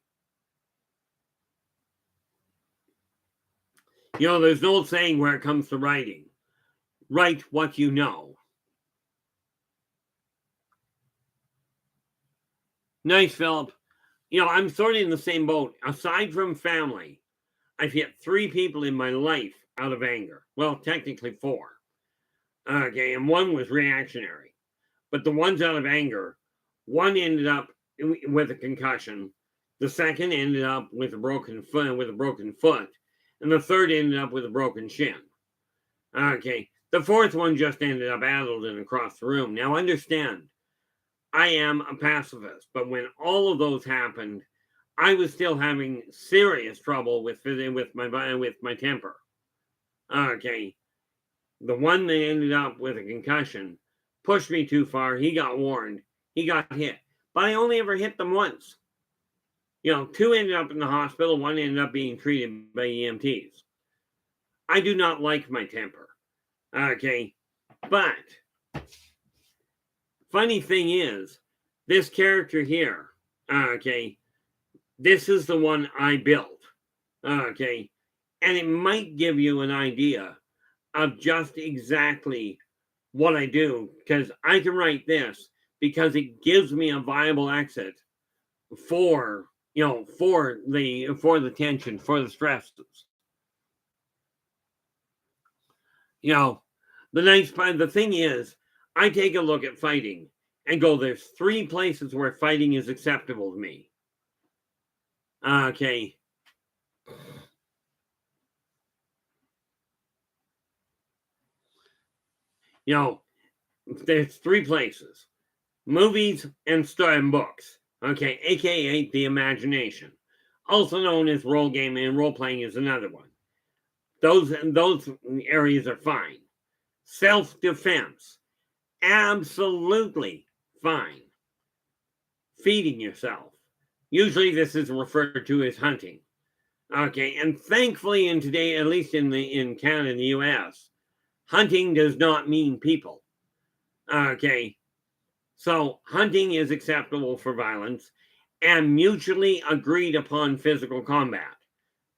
You know, there's an old saying where it comes to writing: write what you know. Nice, Philip. You know, I'm sort of in the same boat. Aside from family, I've hit 3 people in my life out of anger. Well, technically 4. Okay, and 1 was reactionary. But the ones out of anger, 1 ended up with a concussion. The second ended up with a broken foot, and the third ended up with a broken shin. Okay, the 4th one just ended up addled and across the room. Now, understand, I am a pacifist, but when all of those happened, I was still having serious trouble with my temper. Okay, the one that ended up with a concussion pushed me too far. He got warned. He got hit, but I only ever hit them once. You know, 2 ended up in the hospital. 1 ended up being treated by EMTs. I do not like my temper. Okay, but funny thing is, this character here, okay, this is the one I built, okay, and it might give you an idea of just exactly what I do, because I can write this because it gives me a viable exit for, you know, for the tension, for the stresses. You know, the thing is, I take a look at fighting and go, there's 3 places where fighting is acceptable to me. Okay. You know, there's 3 places: movies and books. Okay, aka the imagination, also known as role gaming, and role playing is another one. Those areas are fine. Self-defense, absolutely fine. Feeding yourself, usually this is referred to as hunting. Okay, and thankfully in today, at least in Canada and the US, hunting does not mean people. Okay, so hunting is acceptable for violence and mutually agreed upon physical combat.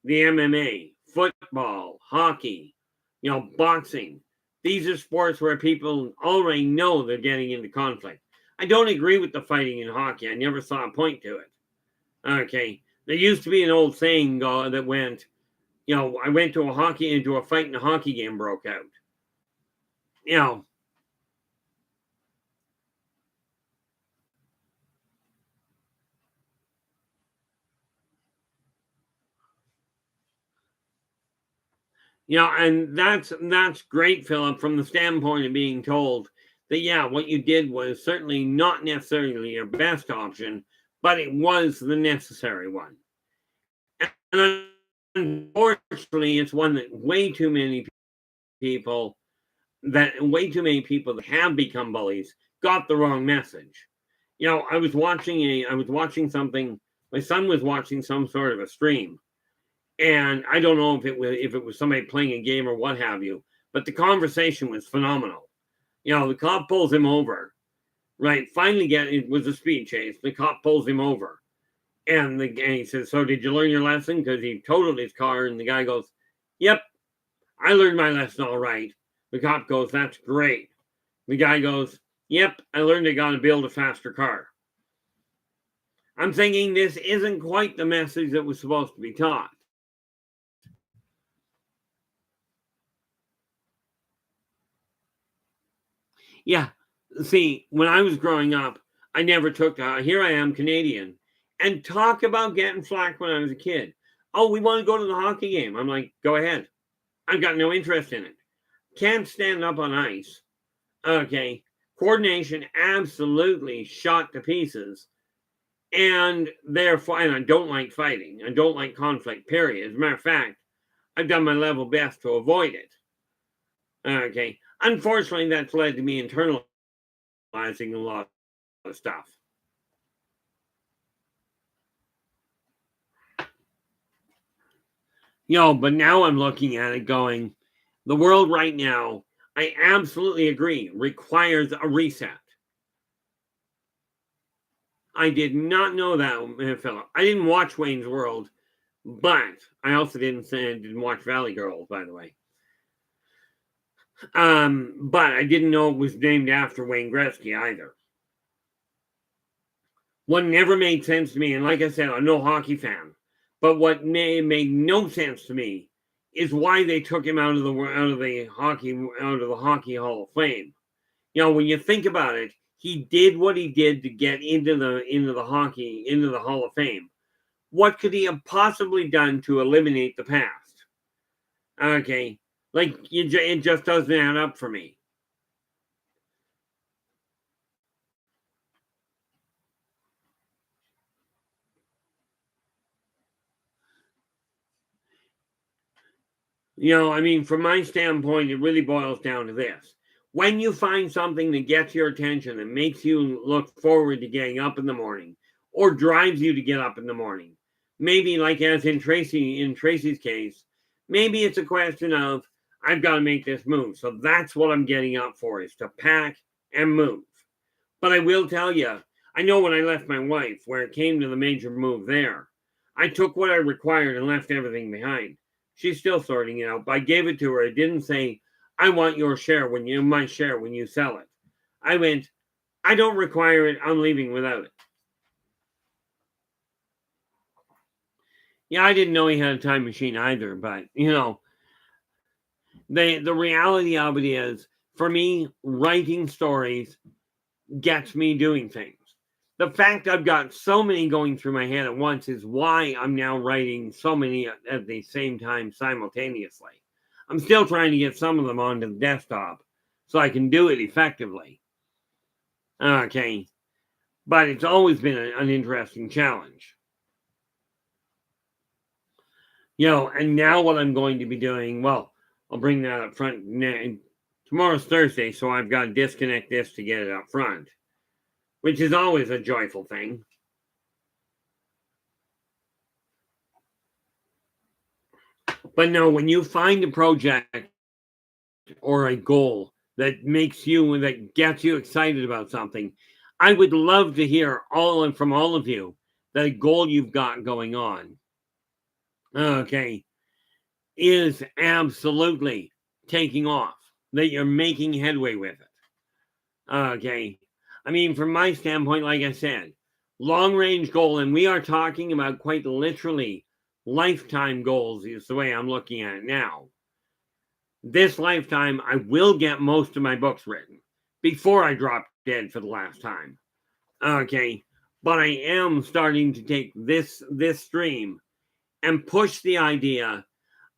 The MMA, football, hockey, you know, boxing. These are sports where people already know they're getting into conflict. I don't agree with the fighting in hockey. I never saw a point to it. Okay, there used to be an old saying that went, you know, I went to a fight and a hockey game broke out. You know, and that's great, Philip, from the standpoint of being told that, yeah, what you did was certainly not necessarily your best option, but it was the necessary one. And unfortunately, it's one that way too many people that have become bullies got the wrong message. I was watching something. My son was watching some sort of a stream, and I don't know if it was somebody playing a game or what have you, but the conversation was phenomenal. The cop pulls him over, right? Finally, it was a speed chase. The cop pulls him over, and he says, "So did you learn your lesson?" Because he totaled his car, and the guy goes, "Yep, I learned my lesson all right." The cop goes, "That's great." The guy goes, "Yep, I learned I got to build a faster car." I'm thinking this isn't quite the message that was supposed to be taught. Yeah, see, when I was growing up, I never took here I am, Canadian, and talk about getting flack when I was a kid. "Oh, we want to go to the hockey game." I'm like, "Go ahead. I've got no interest in it. Can't stand up on ice." Okay. Coordination absolutely shot to pieces. And therefore, and I don't like fighting. I don't like conflict, period. As a matter of fact, I've done my level best to avoid it. Okay. Unfortunately, that's led to me internalizing a lot of stuff. But now I'm looking at it going, the world right now, I absolutely agree, requires a reset. I did not know that, Philip. I didn't watch Wayne's World, but I also didn't watch Valley Girl, by the way. But I didn't know it was named after Wayne Gretzky either. What never made sense to me, and like I said, I'm no hockey fan, but what made no sense to me is why they took him out of the hockey Hall of Fame. When you think about it, he did what he did to get into the Hall of Fame. What could he have possibly done to eliminate the past? Okay, it just doesn't add up for me. From my standpoint, it really boils down to this. When you find something that gets your attention, that makes you look forward to getting up in the morning, or drives you to get up in the morning, maybe like as in Tracy's case, maybe it's a question of, I've got to make this move. So that's what I'm getting up for, is to pack and move. But I will tell you, I know when I left my wife, where it came to the major move there, I took what I required and left everything behind. She's still sorting it out, but I gave it to her. I didn't say, "I want my share when you sell it." I went, "I don't require it. I'm leaving without it." Yeah, I didn't know he had a time machine either, but the reality of it is, for me, writing stories gets me doing things. The fact I've got so many going through my head at once is why I'm now writing so many at the same time simultaneously. I'm still trying to get some of them onto the desktop so I can do it effectively. Okay. But it's always been an interesting challenge. And now what I'm going to be doing, well, I'll bring that up front. Tomorrow's Thursday, so I've got to disconnect this to get it up front, which is always a joyful thing. But no, when you find a project or a goal that gets you excited about something, I would love to hear from all of you that a goal you've got going on, okay, is absolutely taking off, that you're making headway with it. Okay. From my standpoint, like I said, long range goal, and we are talking about quite literally lifetime goals, is the way I'm looking at it now. This lifetime, I will get most of my books written before I drop dead for the last time. Okay. But I am starting to take this stream and push the idea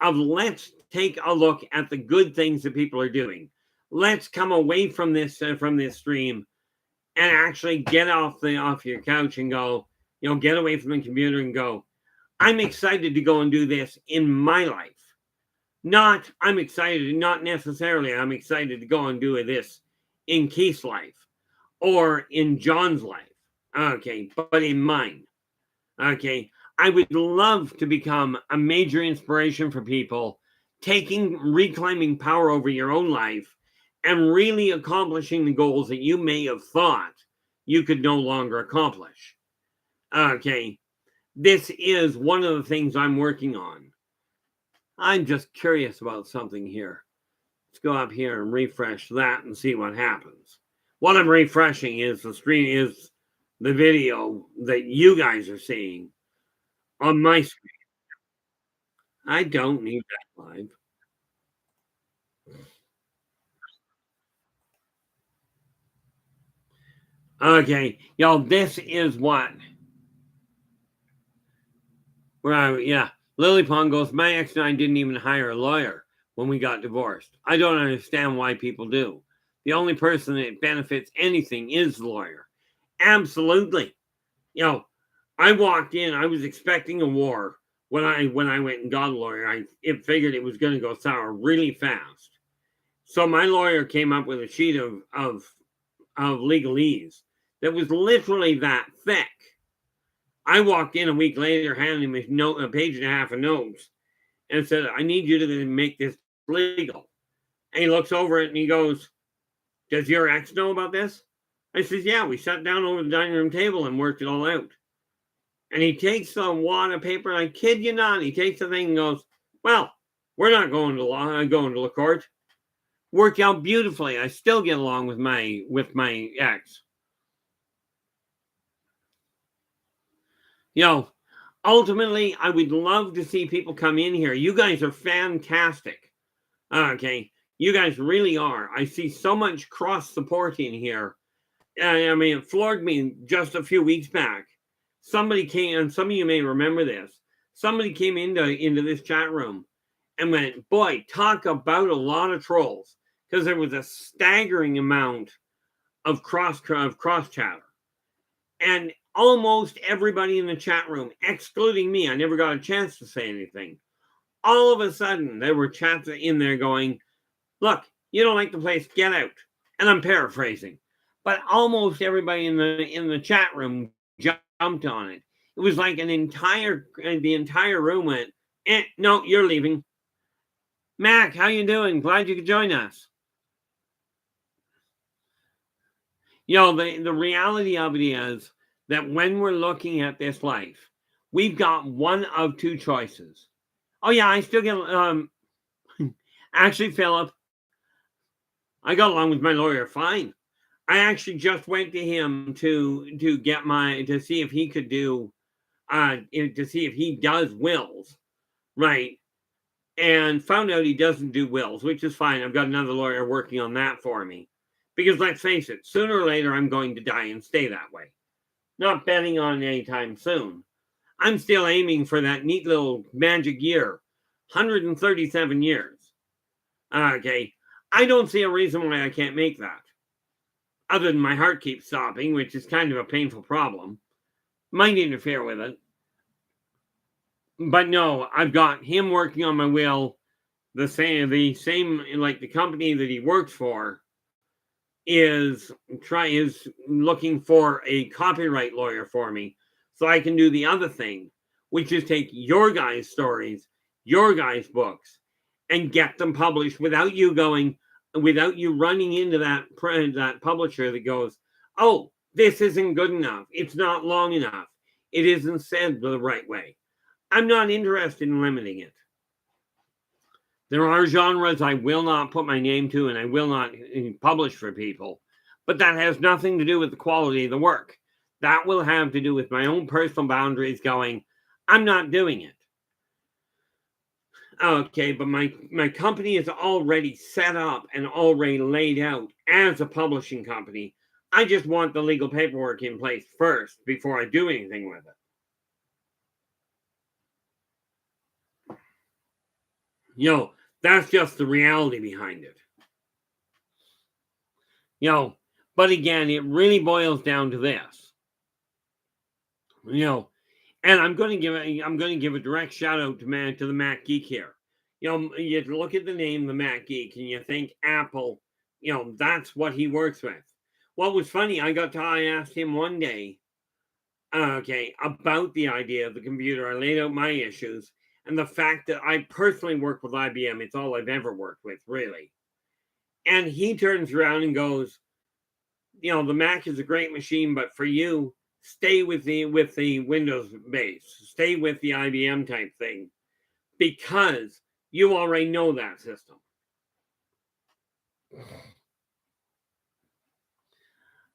of, let's take a look at the good things that people are doing. Let's come away from this stream and actually get off your couch and go, get away from the computer and go, I'm excited to go and do this in my life. Not necessarily I'm excited to go and do this in Keith's life. or in John's life, okay, but in mine, okay. I would love to become a major inspiration for people, reclaiming power over your own life and really accomplishing the goals that you may have thought you could no longer accomplish. Okay, this is one of the things I'm working on. I'm just curious about something here. Let's go up here and refresh that and see what happens. What I'm refreshing is the video that you guys are seeing on my screen. I don't need that live. Okay, y'all, this is what yeah. Lily Pond goes, my ex and I didn't even hire a lawyer when we got divorced. I don't understand why people do. The only person that benefits anything is the lawyer. Absolutely. You know, I walked in, I was expecting a war when I went and got a lawyer. I figured it was going to go sour really fast. So my lawyer came up with a sheet of legalese that was literally that thick. I walked in a week later, handed him a page and a half of notes, and said, I need you to make this legal. And he looks over it and he goes, does your ex know about this? I says, yeah, we sat down over the dining room table and worked it all out. And he takes the wad of paper, and I kid you not, he takes the thing and goes, well, we're not going to law, I'm going to the court. Worked out beautifully. I still get along with my ex. You know, ultimately, I would love to see people come in here. You guys are fantastic. Okay. You guys really are. I see so much cross support in here. I mean, it floored me just a few weeks back. Somebody came, and some of you may remember this. Somebody came into this chat room and went, boy, talk about a lot of trolls, because there was a staggering amount of cross chatter. And almost everybody in the chat room, excluding me, I never got a chance to say anything. All of a sudden, there were chats in there going, look, you don't like the place, get out. And I'm paraphrasing. But almost everybody in the chat room jumped on it. It was like the entire room went, no, you're leaving. Mac, how you doing? Glad you could join us. You know, the reality of it is that when we're looking at this life, we've got one of two choices. Oh yeah, I still get actually, Philip, I got along with my lawyer fine. I actually just went to him to see if he could do to see if he does wills, right? And found out he doesn't do wills, which is fine. I've got another lawyer working on that for me. Because let's face it, sooner or later I'm going to die and stay that way. Not betting on it anytime soon. I'm still aiming for that neat little magic year, 137 years. Okay, I don't see a reason why I can't make that. Other than my heart keeps stopping, which is kind of a painful problem. Might interfere with it. But no, I've got him working on my will. The same, like the company that he works for is looking for a copyright lawyer for me, so I can do the other thing, which is take your guys' stories, your guys' books, and get them published without you running into that publisher that goes, oh, this isn't good enough. It's not long enough. It isn't said the right way. I'm not interested in limiting it. There are genres I will not put my name to and I will not publish for people, but that has nothing to do with the quality of the work. That will have to do with my own personal boundaries going, I'm not doing it. Okay, but my company is already set up and already laid out as a publishing company. I just want the legal paperwork in place first before I do anything with it. You know, that's just the reality behind it. You know, but again, it really boils down to this. You know, and I'm going to give a direct shout out to the Mac Geek here. You know, you look at the name, the Mac Geek, and you think Apple. You know, that's what he works with. what was funny, I asked him one day, about the idea of the computer. I laid out my issues and the fact that I personally work with IBM. It's all I've ever worked with, really. And he turns around and goes, the Mac is a great machine, but for you, stay with the Windows base, stay with the IBM type thing, because you already know that system.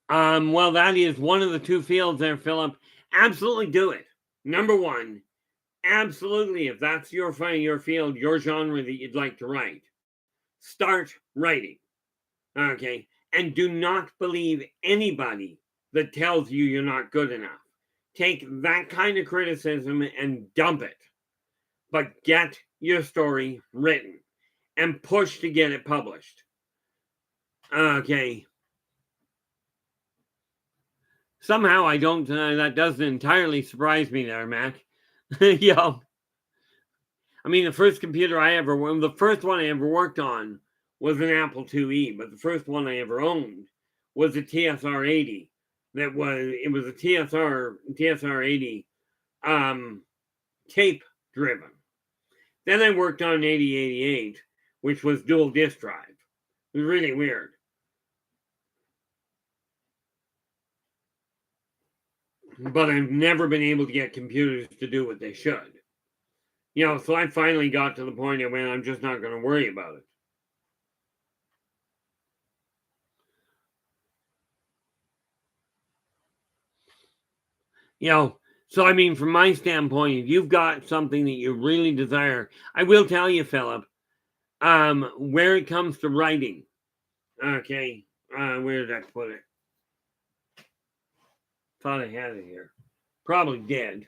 Well, that is one of the two fields there, Philip. Absolutely do it. Number one, absolutely, if that's your field, your genre that you'd like to write, start writing. Okay. And do not believe anybody that tells you you're not good enough. Take that kind of criticism and dump it. But get your story written and push to get it published. Okay. Somehow I don't, that doesn't entirely surprise me there, Mac. I mean, the first one I ever worked on was an Apple IIe, but the first one I ever owned was a TSR-80. It was a TSR-80 tape driven. Then I worked on an 8088, which was dual disk drive. It was really weird. But I've never been able to get computers to do what they should. So I finally got to the point of when I'm just not going to worry about it. So I mean, from my standpoint, if you've got something that you really desire, I will tell you, Philip, where it comes to writing, okay, where did I put it? Thought I had it here. Probably dead.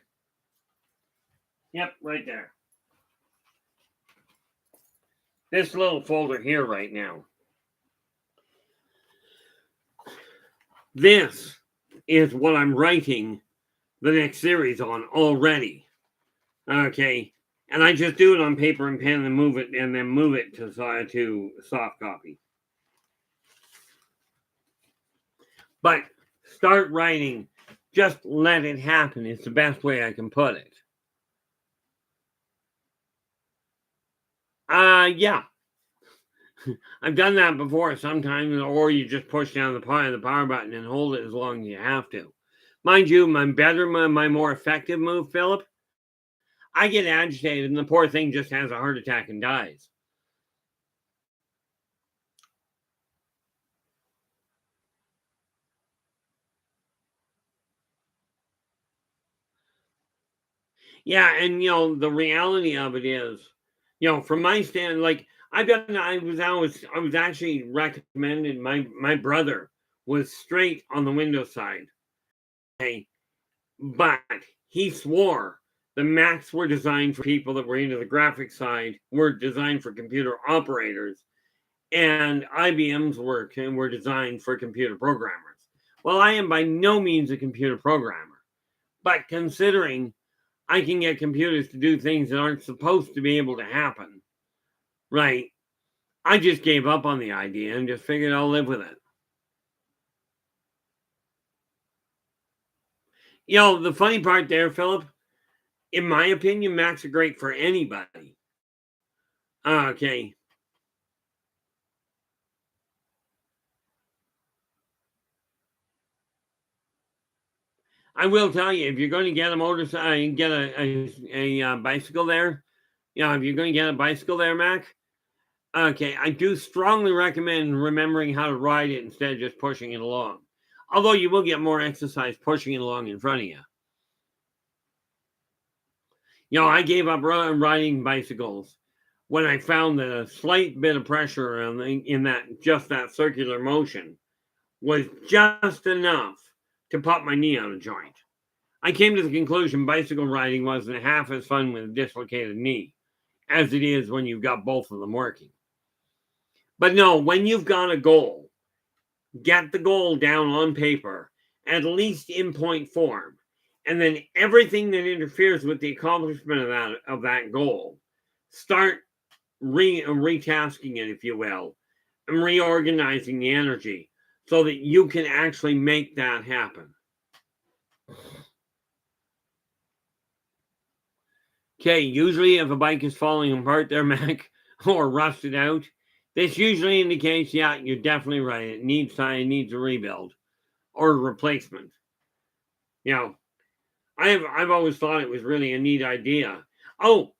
Yep, right there. This little folder here right now. This is what I'm writing the next series on already. Okay. And I just do it on paper and pen and move it to soft copy. But start writing. Just let it happen. It's the best way I can put it. Yeah. I've done that before sometimes, or you just push down the power button and hold it as long as you have to. Mind you, my more effective move, Philip, I get agitated and the poor thing just has a heart attack and dies. Yeah, and the reality of it is, from my stand, like I was actually recommended. My brother was straight on the Windows side, okay, but he swore the Macs were designed for people that were into the graphics side, were designed for computer operators, and IBM's were designed for computer programmers. Well, I am by no means a computer programmer, but considering I can get computers to do things that aren't supposed to be able to happen, right? I just gave up on the idea and just figured I'll live with it. The funny part there, Philip, in my opinion, Macs are great for anybody. Okay. I will tell you, if you're going to get a motorcycle, get a bicycle there, if you're going to get a bicycle there, Mac, okay, I do strongly recommend remembering how to ride it instead of just pushing it along. Although you will get more exercise pushing it along in front of you. I gave up riding bicycles when I found that a slight bit of pressure in that circular motion was just enough to pop my knee out of joint. I came to the conclusion bicycle riding wasn't half as fun with a dislocated knee as it is when you've got both of them working. But no, when you've got a goal, get the goal down on paper, at least in point form, and then everything that interferes with the accomplishment of that goal, start retasking it, if you will, and reorganizing the energy so that you can actually make that happen. Okay, usually if a bike is falling apart there, Mac, or rusted out, this usually indicates, yeah, you're definitely right. It needs time, it needs a rebuild or a replacement. You know, I've always thought it was really a neat idea. Oh,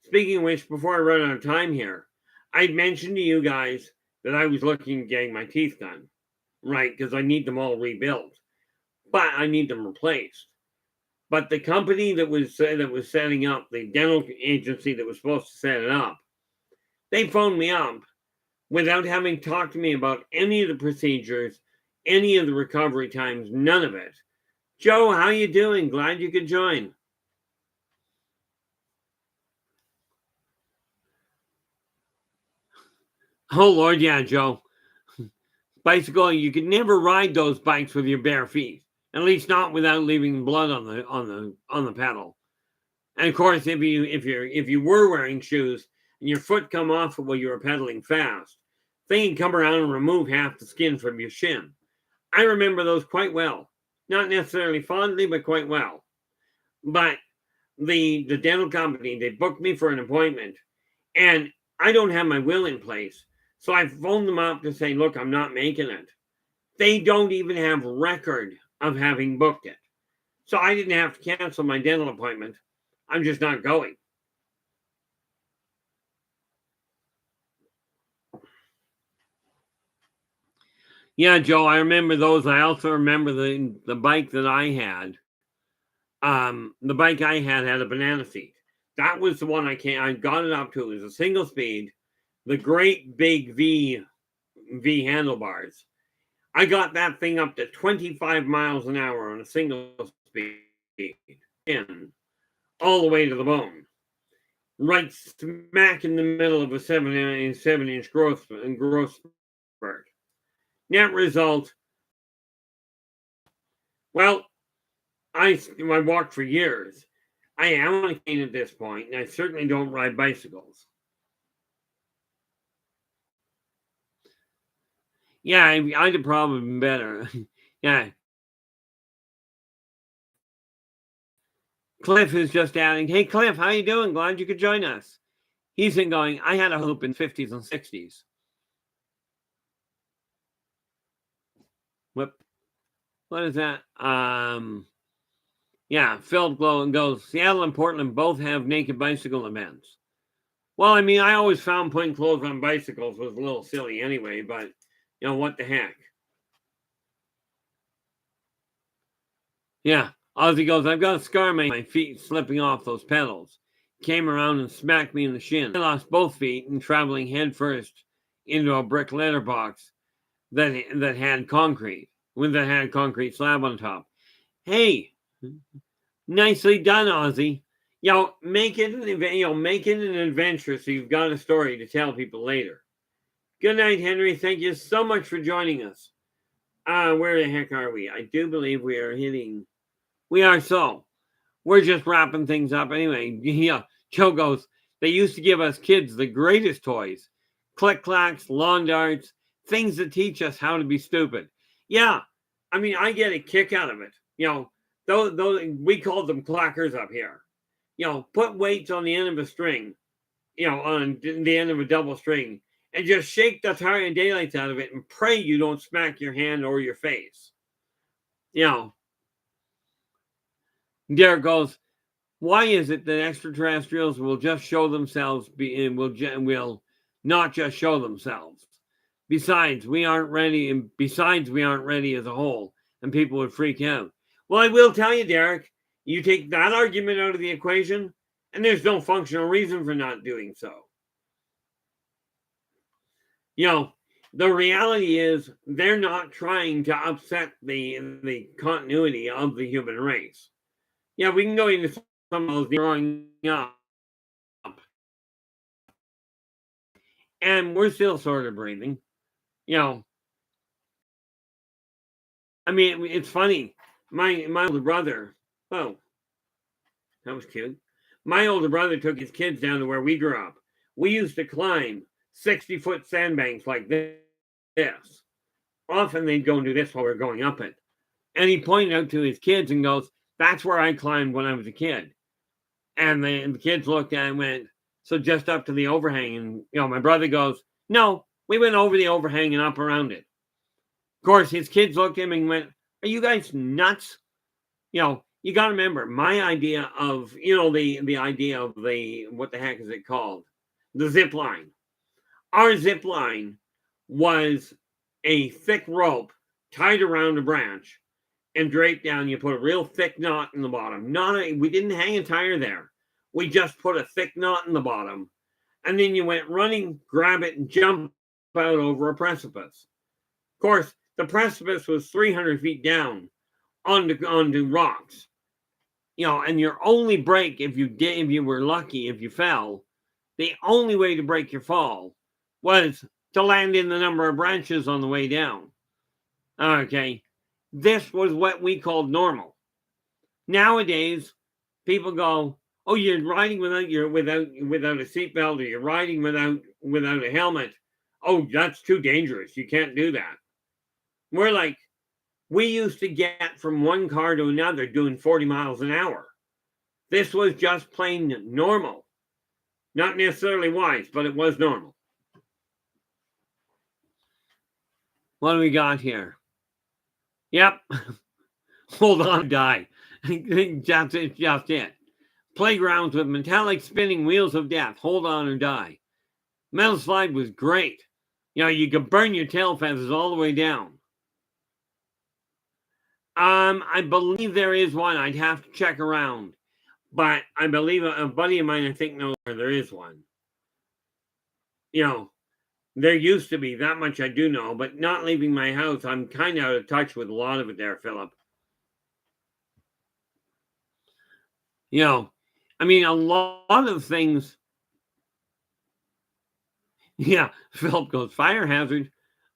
speaking of which, before I run out of time here, I'd mentioned to you guys that I was looking at getting my teeth done, right? Because I need them all rebuilt, but I need them replaced. But the company that was setting up, the dental agency that was supposed to set it up, they phoned me up without having talked to me about any of the procedures, any of the recovery times, none of it. Joe, how you doing? Glad you could join. Oh Lord, yeah, Joe. Bicycle, you could never ride those bikes with your bare feet. At least not without leaving blood on the pedal. And of course, if you were wearing shoes and your foot come off while you were pedaling fast, they can come around and remove half the skin from your shin. I remember those quite well. Not necessarily fondly, but quite well. But the dental company, they booked me for an appointment, and I don't have my will in place. So I phoned them up to say, look, I'm not making it. They don't even have record of having booked it. So I didn't have to cancel my dental appointment. I'm just not going. Yeah, Joe, I remember those. I also remember the bike that I had. The bike I had a banana seat. That was the one I got it up to. It was a single speed, the great big V handlebars. I got that thing up to 25 miles an hour on a single speed, and all the way to the bone, right smack in the middle of a 7-inch growth spurt. Net result, well, I walked for years. I am on a cane at this point, and I certainly don't ride bicycles. Yeah, I'd have probably been better. Yeah. Cliff is just adding, hey, Cliff, how you doing? Glad you could join us. He's been going, I had a hoop in 50s and 60s. What is that? Yeah, Phil Glow goes, Seattle and Portland both have naked bicycle events. Well, I mean, I always found putting clothes on bicycles was a little silly anyway, but, you know, what the heck? Yeah, Ozzy goes, I've got a scar on my feet slipping off those pedals. Came around and smacked me in the shin. I lost both feet and traveling headfirst into a brick letterbox that had concrete slab on top. Hey, nicely done, Ozzy. Make it an adventure so you've got a story to tell people later. Good night, Henry. Thank you so much for joining us. Where the heck are we? I do believe we are hitting. We are so. We're just wrapping things up anyway. Yeah, Joe goes, they used to give us kids the greatest toys. Click-clacks, lawn darts, things that teach us how to be stupid. Yeah, I mean, I get a kick out of it. Those we called them clackers up here. Put weights on the end of a string, on the end of a double string, and just shake the entire daylights out of it and pray you don't smack your hand or your face. Derek goes, why is it that extraterrestrials will just show themselves will not just show themselves? Besides, we aren't ready as a whole, and people would freak out. Well, I will tell you, Derek, you take that argument out of the equation, and there's no functional reason for not doing so. The reality is they're not trying to upset the continuity of the human race. Yeah, we can go into some of those growing up. And we're still sort of breathing. I mean, it's funny. My older brother, oh, that was cute. My older brother took his kids down to where we grew up. We used to climb 60-foot sandbanks like this often they'd go and do this while we were going up it. And he pointed out to his kids and goes, that's where I climbed when I was a kid. And the kids looked at it and went, so just up to the overhang. And, my brother goes, no, we went over the overhang and up around it. Of course, his kids looked at him and went, are you guys nuts? You got to remember, my idea of, the idea of what the heck is it called? The zip line. Our zip line was a thick rope tied around a branch and draped down. You put a real thick knot in the bottom. We didn't hang a tire there. We just put a thick knot in the bottom. And then you went running, grab it, and jump out over a precipice. Of course, the precipice was 300 feet down onto rocks. And your only break, if you were lucky, if you fell, the only way to break your fall was to land in the number of branches on the way down. Okay. This was what we called normal. Nowadays, people go, oh, you're riding without a seatbelt, or you're riding without a helmet. Oh, that's too dangerous. You can't do that. We're like, we used to get from one car to another doing 40 miles an hour. This was just plain normal. Not necessarily wise, but it was normal. What do we got here? Yep. Hold on, die. Just it. Playgrounds with metallic spinning wheels of death. Hold on or die. Metal slide was great. You could burn your tail feathers all the way down. I believe there is one. I'd have to check around. But I believe a buddy of mine, I think, knows where there is one. There used to be. That much I do know. But not leaving my house, I'm kind of out of touch with a lot of it there, Philip. A lot of things. Yeah, Philip goes, fire hazard.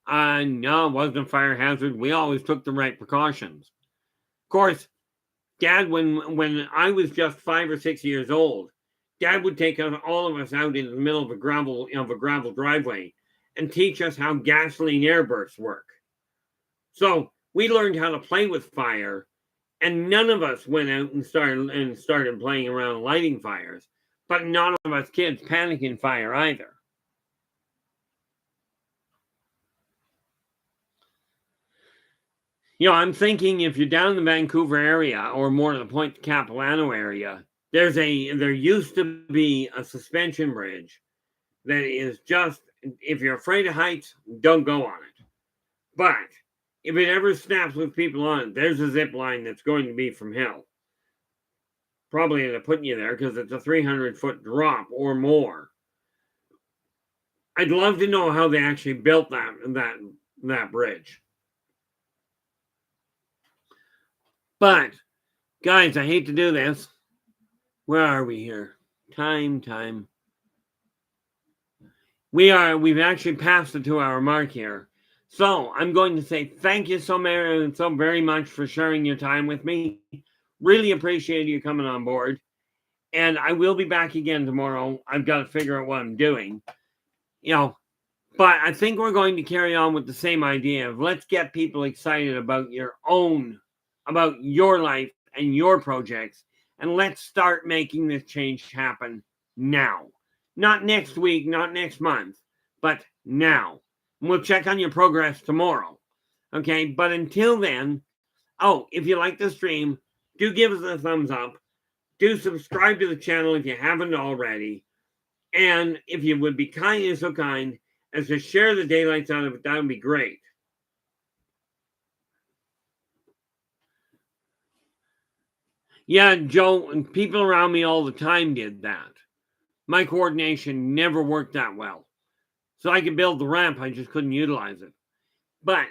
No, it wasn't a fire hazard. We always took the right precautions. Of course, Dad, when I was just 5 or 6 years old, Dad would take all of us out in the middle of a gravel driveway and teach us how gasoline airbursts work. So we learned how to play with fire, and none of us went out and started playing around lighting fires. But none of us kids panicking fire either. I'm thinking if you're down in the Vancouver area, or more to the point, the Capilano area, there used to be a suspension bridge that is just, if you're afraid of heights, don't go on it. But if it ever snaps with people on it, there's a zip line that's going to be from hell. Probably end up putting you there because it's a 300-foot drop or more. I'd love to know how they actually built that bridge. But, guys, I hate to do this. Where are we here? Time. We've actually passed the 2-hour mark here. So, I'm going to say thank you so very much for sharing your time with me. Really appreciate you coming on board. And I will be back again tomorrow. I've got to figure out what I'm doing. But I think we're going to carry on with the same idea of let's get people excited about your life and your projects, and let's start making this change happen now. Not next week, not next month, but now. And we'll check on your progress tomorrow. Okay, but until then, if you like the stream, do give us a thumbs up. Do subscribe to the channel if you haven't already. And if you would be so kind as to share the daylights out of it, that would be great. Yeah, Joe, and people around me all the time did that. My coordination never worked that well. So I could build the ramp, I just couldn't utilize it. But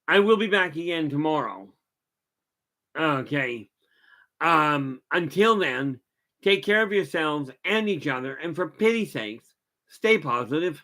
I will be back again tomorrow. Okay. Until then, take care of yourselves and each other, and for pity's sakes, stay positive.